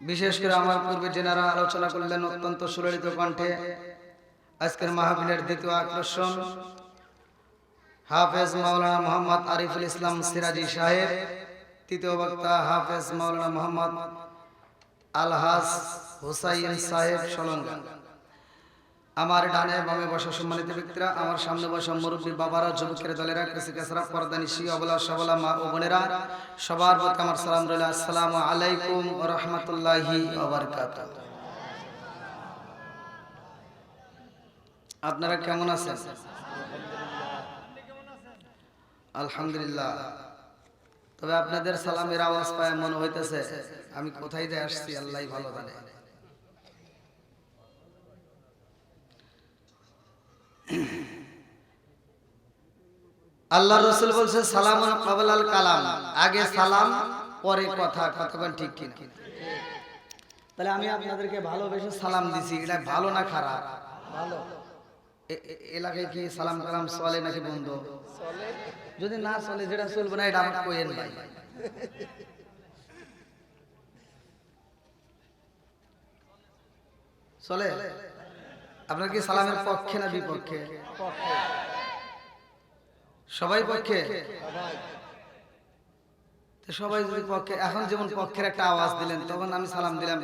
বিশেষ করে আমার পূর্বে যেনারা আলোচনা করলেন অত্যন্ত সুললিত কণ্ঠে। আজকের মাহফিলের দ্বিতীয় আকর্ষণ হাফেজ মাওলানা মোহাম্মদ আরিফুল ইসলাম সিরাজি সাহেব, তৃতীয় বক্তা হাফেজ মাওলানা মোহাম্মদ আলহাজ হুসাইন সাহেব সলঙ্গা। আমার ডানে বামে বসা সম্মানিত ব্যক্তিরা, আমার সামনে বসা মুরব্বী বাবারা, যুবকের দলেরা, কৃষিকেশরা, পর্দানিশী, অবলা সবলা মা ও বোনেরা, সবার প্রতি আমার সালাম রইল। আসসালামু আলাইকুম ওয়া রাহমাতুল্লাহি ওয়া বারাকাতুহু। আপনারা কেমন আছেন? আলহামদুলিল্লাহ। তবে আপনাদের সালামের আওয়াজ পায় মনে হইতেছে আমি কোথায় দিয়ে আসছি আল্লাহই ভালো জানে। আল্লাহর রাসূল বলছে সালামুন ক্বাবলাল কালাম, আগে সালাম পরে কথা। কতক্ষণ ঠিক কিনা? তাহলে আমি আপনাদেরকে ভালোবেসে সালাম দিছি, এটা ভালো না খারাপ? ভালো। এলাকায় কি সালাম কালাম চলে নাকি বন্ধ? চলে। যদি না চলে, যেটা চলবে না এটা আমাকে কইেন ভাই। চলে? আপনার কি সালামের পক্ষে না বিপক্ষে? সবাই পক্ষে? সবাই যদি পক্ষে, এখন যেমন পক্ষের একটা আওয়াজ দিলেন, তখন আমি সালাম দিলাম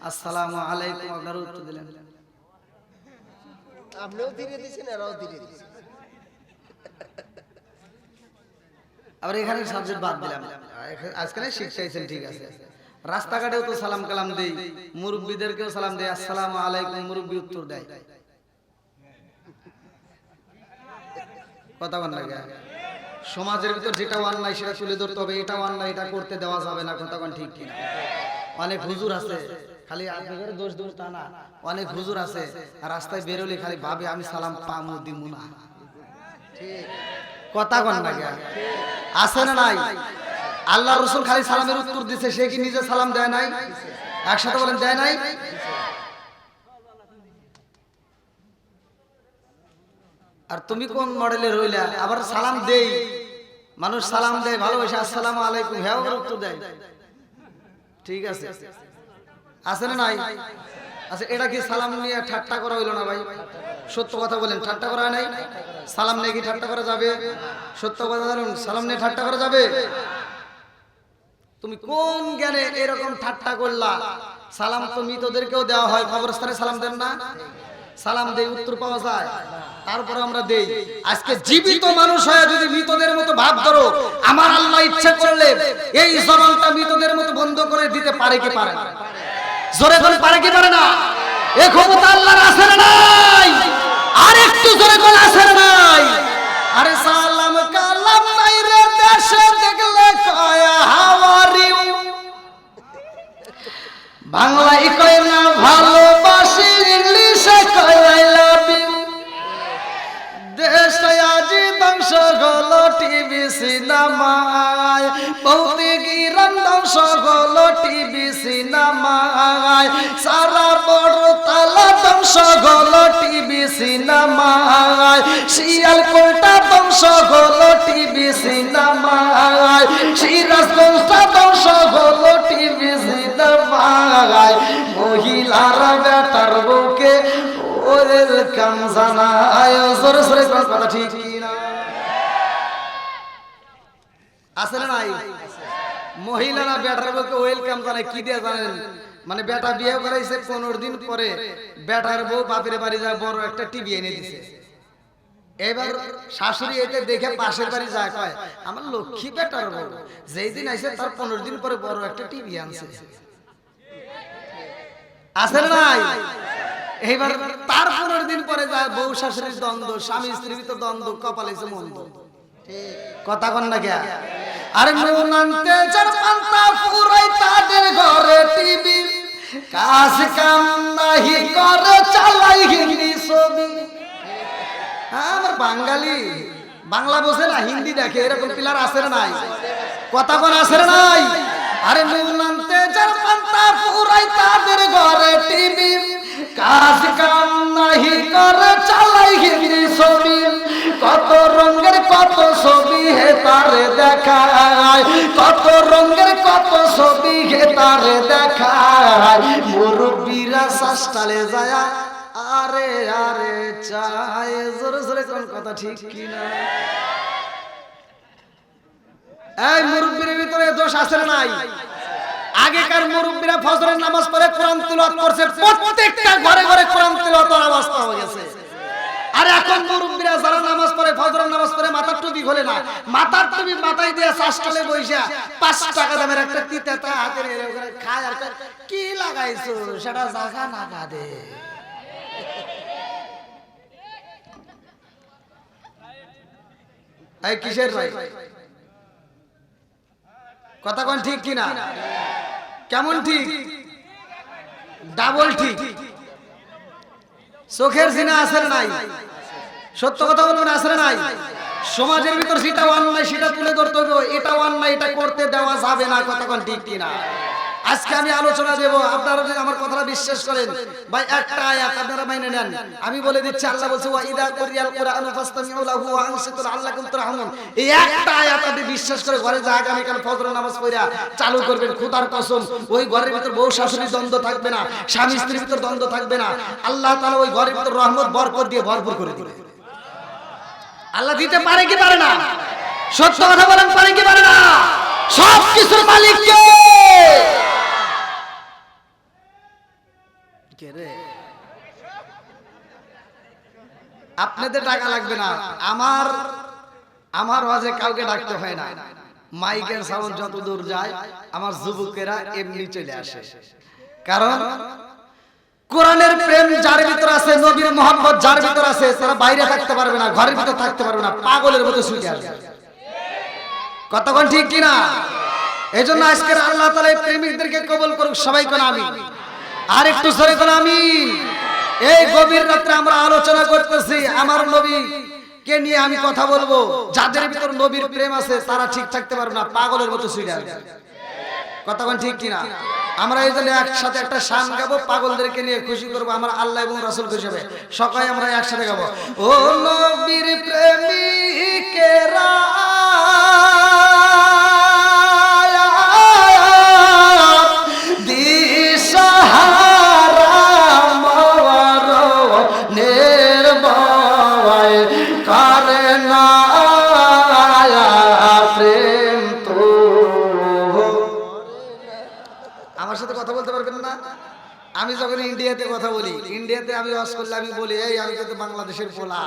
আসসালামু আলাইকুম, আপনারা উত্তর দিলেন। আপনিও ধীরে দিয়েছেন, এরাও ধীরে দিয়েছেন। আবার এখানে সাবজেক্ট বাদ দিলাম, আজকাল শিক্ষাইছেন, ঠিক আছে। রাস্তাঘাটেও তো সালাম কালাম দেই, মুরব্বীদেরকেও সালাম দেই, আসসালামু আলাইকুম, মুরব্বী উত্তর দেয়। কথা বল না, সমাজের ভিতর যেটা অন্যায় সেটা তুলে ধরতে হবে, এটা অন্যায়, এটা করতে দেওয়া যাবে না। কথা কোন ঠিক কিনা? অনেক হুজুর আছে, খালি আপনাদের দোষ দোষ তা না, অনেক হুজুর আছে রাস্তায় বেরোলে খালি ভাবে আমি সালাম পামু দিমু না। ঠিক কথা কোন না? আছে না নাই? আল্লাহ রাসূল খালি সালামের উত্তর দিছে, সে কি নিজে সালাম দেয় নাই? একসাথে বলেন, দেয় নাই? আর তুমি কোন মডেলের হইলা? আবার সালাম দেই, মানুষ সালাম দেয় ভালোবাসে, আসসালামু আলাইকুম, হ্যাঁ আবার উত্তর দেয়। ঠিক আছে, আছে না নাই? আচ্ছা, এটা কি সালাম নিয়ে ঠাট্টা করা হইলো না ভাই? সত্য কথা বলেন, ঠাট্টা করা নাই? সালাম নিয়ে কি ঠাট্টা করা যাবে? সত্য কথা বলুন, সালাম নিয়ে ঠাট্টা করা যাবে? তুমি কোন জ্ঞানে এরকম ঠাট্টা করলা? সালাম তো মৃতদেরকেও দেওয়া হয়, কবরস্থানে সালাম দেন না? সালাম দেই, উত্তর পাওয়া যায়, তারপরে আমরা দেই। আজকে জীবিত মানুষ হয়ে যদি মৃতদের মতো ভাব ধরো, আমার আল্লাহ ইচ্ছে করলে এই জবানটা মৃতদের মতো বন্ধ করে দিতে পারে কি পারে না? জোরে করে পারে কি পারে না? এই ক্ষমতা আল্লাহর আছে না নাই? আর একটু জোরে করে আছে না নাই? আরে সালাম কালাম নাই রে দেশে দেখলে কয় হাওয়ারিউ, বাংলায় কয় না ভালোবাসি, ইংলিশে কয় আই লাভ ইউ। দেশ আজি ধ্বংস হলো টিভি সিনেমায়, ভৌতিক ইরান ধ্বংস হলো টিভি সিনেমায়, সারা বড় তালা ধ্বংস হলো টিভি সিনেমায়, শিয়াল কোটা ধ্বংস হলো টিভি সিনেমায়, সিরাজগঞ্জটা ধ্বংস হলো টিভি সিনেমায়। মহিলারা বেটার বুকে ওয়েলকাম জানায়, জোরে জোরে কথা ঠিক কি না? আছে না নাই? মহিলারা বেটার বউকে ওয়েলকাম জানায় কি দিয়ে জানেন? মানে বেটা বিয়ে করাইছে 15 দিন পরে বেটার বউ বাপের বাড়ি যায় বড় একটা টিভি এনে দিছে। এবার শাশুড়ি এতে দেখে পাশের বাড়ি যায়, কয় আমার লক্ষ্মী বেটার বউ যেই দিন আইছে তার 15 দিন পরে বড় একটা টিভি আনছে। আছে না নাই? এইবার তার 15 দিন পরে যায় বউ শাশুড়ির দ্বন্দ্ব, স্বামী স্ত্রীর ভিতর দ্বন্দ্ব, কপালেছে মন্দ। কথা কন না কে? আরে নুন আনতে যার পান্তা পুরাই তাদের ঘরে টিভি, কাজ কাম নাহি করে চালাই হিন্দি ছবি। আমার বাঙালি বাংলা বোঝে না, হিন্দি দেখে, এরকম পিলার আছে না নাই? কথা কোন আছে না নাই? আরে নুন আনতে যার পান্তা পুরাই তাদের ঘরে টিভি, কাজ কাম নাহি করে চালাই হিন্দি ছবি। কত রঙের কত ছবি হে তারে দেখায়, কত রঙের কত ছবি হে তারে দেখায়। মুরব্বীরা শাস্তালে যায় আরে আরে চায়, জোরে জোরে কোন কথা ঠিক কি না? এই মুরব্বীর ভিতরে দোষ আছে না নাই? আগেকার মুরব্বীরা ফজরের নামাজ পড়ে কোরআন তিলাওয়াত করছে, প্রত্যেকটা ঘরে ঘরে কোরআন তিলাওয়াতের আওয়াজ পাওয়া গেছে। আর এখন মুরব্বীরা যারা নামাজ পড়ে, ফজরের নামাজ পড়ে, মাথার টুপি খোলে না, মাথার টুপি মাথায় দিয়ে শাসটালে বইসা 5 টাকা দামের একটা তিতাটা হাতে নিয়ে খায় আর কি লাগাইছো সেটা জাগা নাগা দে। এই কিসের ভাই? কথা কোন ঠিক কিনা? কেমন ঠিক? ডাবল ঠিক। চোখের জিনা আছে না নাই? সত্য কথা বলবেন, আছে না নাই? সমাজের ভিতর যেটা অন্যায় সেটা তুলে ধরতে হবে, এটা অন্যায়, এটা করতে দেওয়া যাবে না। কথা কোন ঠিক কিনা? আজকে আমি আলোচনা দেব, আপনারা যদি আমার কথাটা বিশ্বাস করেন ভাই, একটা আয়াত আপনারা মেনে নেন। আমি বলে দিচ্ছি, আল্লাহ বলছে ওয়া ইদা কুরিয়াল কুরআনু ফাসতামিউ লাহু ওয়া আনসিতু লাআল্লাকুম তুরহামুন। এই একটা আয়াত আপনি বিশ্বাস করে ঘরে যা আগামী কাল ফজরের নামাজ পড়া চালু করবেন, খোদার কসম ওই ঘরের ভিতর বউ শাশুড়ির দ্বন্দ্ব থাকবে না, স্বামী স্ত্রীর ভিতর দ্বন্দ্ব থাকবে না। আল্লাহ তাআলা ওই ঘরের ভিতর রহমত বরকত দিয়ে ভরপুর করে দিবেন। আল্লাহ দিতে পারে কি পারে না? সত্য কথা বলেন, পারে কি পারে না? সব কিছুর মালিক কে? আপনাদের টাকা লাগবে না, আমার ওয়াজে কাউকে ডাকতে হয় না। মাইকের সাউন্ড যত দূর যায় আমার যুবকেরা এমনি চলে আসে। কারণ কোরআনের প্রেম যার ভিতর আছে, নবীর মহব্বত যার ভিতর আছে, তারা বাইরে থাকতে পারবে না, ঘরের ভিতর থাকতে পারবে না, পাগলের মতো ছুটে আসবে। কতক্ষণ ঠিক কিনা? এই জন্য আজকের আল্লাহ তাআলা এই প্রেমিকদেরকে কবুল করুক, সবাই কোন আমিন। আর একটু জোরে কোন আমিন। এই গভীর রাত্রে আমরা আলোচনা করতেছি আমার নবী কে নিয়ে আমি কথা বলবো। যাদের ভিতর নবীর প্রেম আছে তারা ঠিক থাকতে পারবে না, পাগলের মতো ছুটে আসবে। কতক্ষণ ঠিক কিনা? আমরা এই জন্য একসাথে একটা শান গাবো, পাগলদেরকে নিয়ে খুশি করবো, আমার আল্লাহ এবং রাসূল খুশি হবে। সকালে আমরা একসাথে গাবো, ও নবীর প্রেমিকেরা দিশাহারা মরণের ভয় কার বোঝেন না? আমি যখন ইন্ডিয়াতে কথা বলি, ইন্ডিয়াতে আমি ওয়াজ করলে আমি বলি, এই আমি কিন্তু বাংলাদেশের পোলা,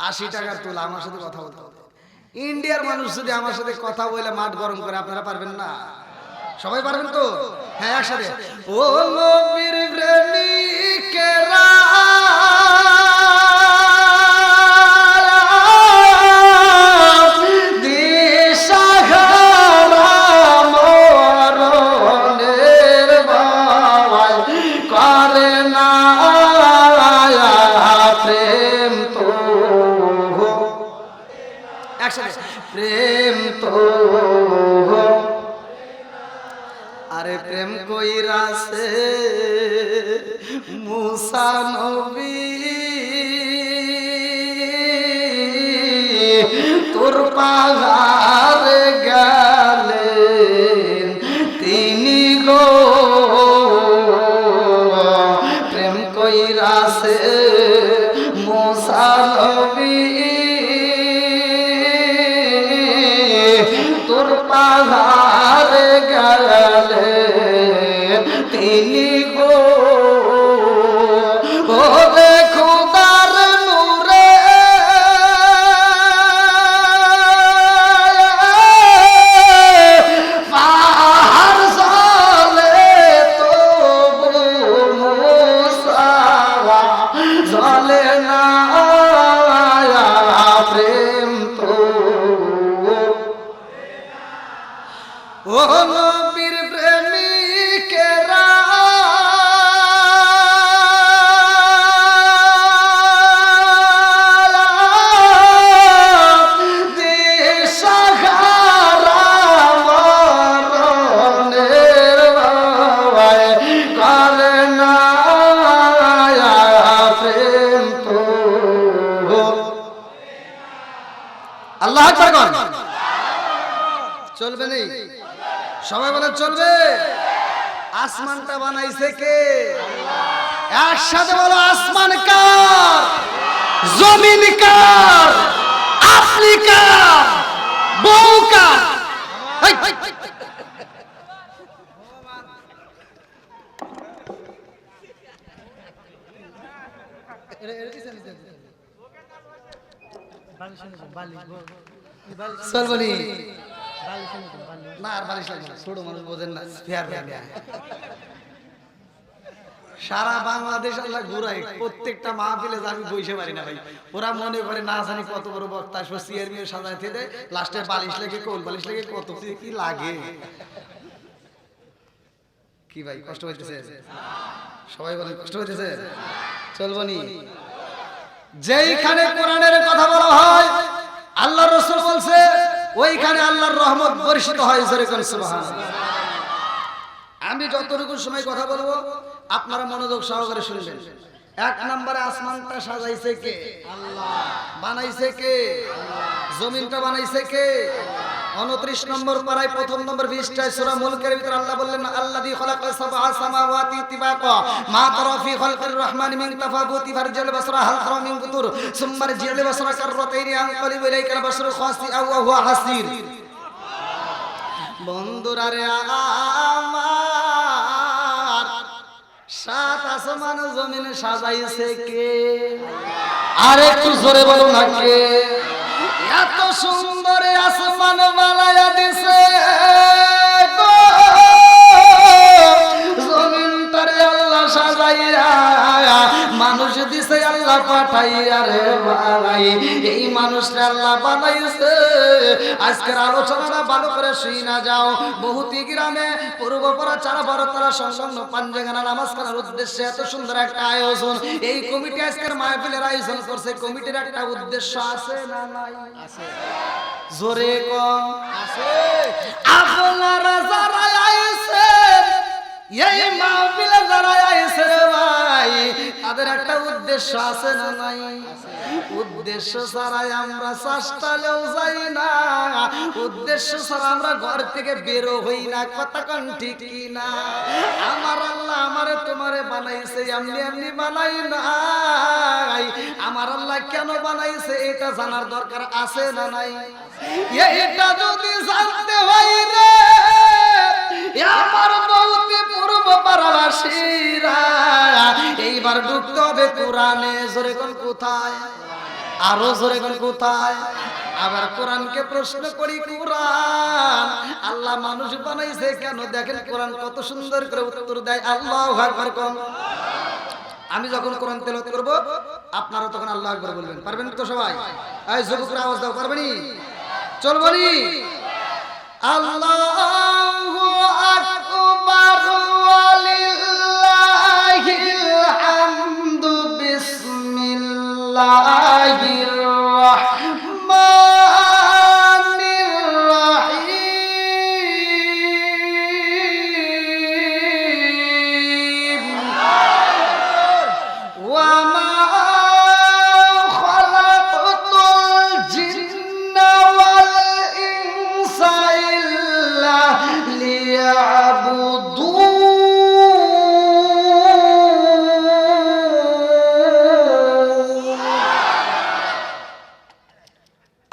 80 টাকার তোলা, আমার সাথে কথা বলতে হবে। ইন্ডিয়ার মানুষ যদি আমার সাথে কথা বলে মাঠ গরম করে, আপনারা পারবেন না? সবাই পারবেন তো? হ্যাঁ, একসাথে। ও নবীর প্রেমিকেরা প্রেম তো, আরে প্রেম কইরাছে মুসা নবী, তোর পাহাড়ে গেলেন তিনি গো, প্রেম কইরাছে মুসা নবী, তোর পাহাড়ে গেলে তিনি গো, ও দেখো তার নূরে পাহাড় জ্বলে, তবু মুসা জ্বলে না, প্রেম তো। ও নবীর প্রেমিকেরা দিশাহারা মরণের ভয় করে না, প্রেম তো। আল্লাহু আকবার বল। চলবে নেই? সবাই বলে চলবে। আসমানটা বানাইছে কে? একসাথে বলো, আসমান কার, জমিন কার, আপনি কার, বউ কার? চলবনি না, আর বালিশ লাগবে না, ছোট মানুষ বোঝেন না, সারা বাংলাদেশ আল্লাহ ঘুরাই, প্রত্যেকটা মাহফিলে আমি বইতে পারি না ভাই, ওরা মনে করে না জানি কত বড় বক্তা, চেয়ার মেয়ে সাজাইতে দেয়, লাস্টে বালিশ লেগে কোল বালিশ লেগে কত কি লাগে। কি ভাই কষ্ট হইতেছে? সবাই বলেন কষ্ট হইতেছে? চলবনি। যেইখানে কোরআনের কথা বলা হয়, আল্লাহ রাসূল বলছে ওইখানে আল্লাহর রহমত বর্ষিত হয়, জোরে কোন সুবহানাল্লাহ। আমি যতটুকু সময় কথা বলবো আপনারা মনোযোগ সহকারে শুনবেন। এক নম্বরে আসমানটা সাজাইছে কে? আল্লাহ। বানাইছে কে? আল্লাহ। জমিনটা বানাইছে কে? 29 নম্বর পারায় প্রথম নম্বর 20টায় সূরা মুলকের ভিতর আল্লাহ বললেন, আল্লাযী খালাকা সাবআ সামাওয়াতি তিবাকা মা তারা ফি খালকির রহমানি মিন তাফাবুতি ফারজিল বাসরা হাল তারা মিন ফুতুর সুম্মা রজিল বাসরা কাররাতাইনি আনকালিবু ইলাইকাল বাসরু খাসিআ ওয়া হুয়া হাসির। বন্ধুরা রে আমার, সাত আসমান জমিন সাজাইছে কে? আর একটু জোরে বলো না কে? এত সুন্দর আসমান বানায়া দিছে গো, জমিনটারে আল্লাহ সাজাইয়া মানুষ দিছে আল্লাহ পাঠাইয়া রে ভাই, এই মানুষটা আল্লাহ বানাইছে। আজকের আলোচনাটা ভালো করে শুই না যাও। বহুতি গ্রামে পূর্বপাড়া চারাপাড়া তারা সংলগ্ন পাঞ্জাগানা নামাজ করার উদ্দেশ্যে এত সুন্দর একটা আয়োজন, এই কমিটি আজকের মাহফিলের আয়োজন করছে। কমিটির একটা উদ্দেশ্য আছে না নাই? আছে। জোরে কম আছে। আপনারা যারা আইছেন এই মাহফিলে যারা আইছেন ভাই, তাদের একটা উদ্দেশ্য আছে না নাই? উদ্দেশ্য ছাড়াই আমরা চেষ্টালেও যাই না, উদ্দেশ্য ছাড়া আমরা ঘর থেকে বেরো হই না। কথা কোন ঠিক কি না? আমার আল্লাহ আমারে তোমারে বানাইছে, এমনি এমনি বানাই নাই। আমার আল্লাহ কেন বানাইছে এটা জানার দরকার আছে না নাই? এটা যদি জানতে হয় রে, আমার বহুত পূর্ব পারাবাসীরা এইবার ঢুকতে হবে কোরআনে। জোরে কোন কোথায়? আরো জোরে কোন কোথায়? আবার কোরআনকে প্রশ্ন করি, কোরআন আল্লাহ মানুষ বানাইছে কেন? দেখেন কোরআন কত সুন্দর করে উত্তর দেয়। আল্লাহু আকবার কোন। আমি যখন কোরআন তেলাওয়াত করব আপনারা তখন আল্লাহু আকবার বলবেন। পারবেন তো সবাই? এই যুবকরা আওয়াজ দাও, পারবেনই? চলবনি? আল্লাহু আকবার ওয়ালিল্লাহিল হামদু বিসমিল্লাহির রাহমানির রাহিম। ওয়া মা খালাকতুল জিন্না ওয়াল ইনসা ইল্লা লিয়াবুদুন।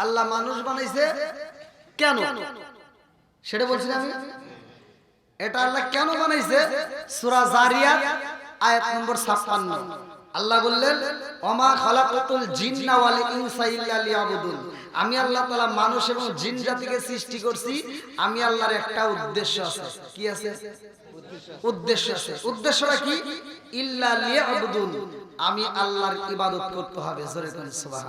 আল্লাহ মানুষ বানাইছে কেন সেটা বলছি আমি। এটা আল্লাহ কেন বানাইছে? সূরা জারিয়াত আয়াত নম্বর 56 আল্লাহ বললেন, ওমা খালাকাতুল জিন্না ওয়াল ইনসা ইল্লা লিয়াবুদুন। আমি আল্লাহ তাআলা মানুষ এবং জিন জাতিকে সৃষ্টি করছি। আমি আল্লাহর একটা উদ্দেশ্য আছে। কি আছে? উদ্দেশ্য আছে। উদ্দেশ্যটা কি? ইল্লা লিয়াবুদুন, আমি আল্লাহর ইবাদত করতে হবে। জোরে বলেন সুবহান।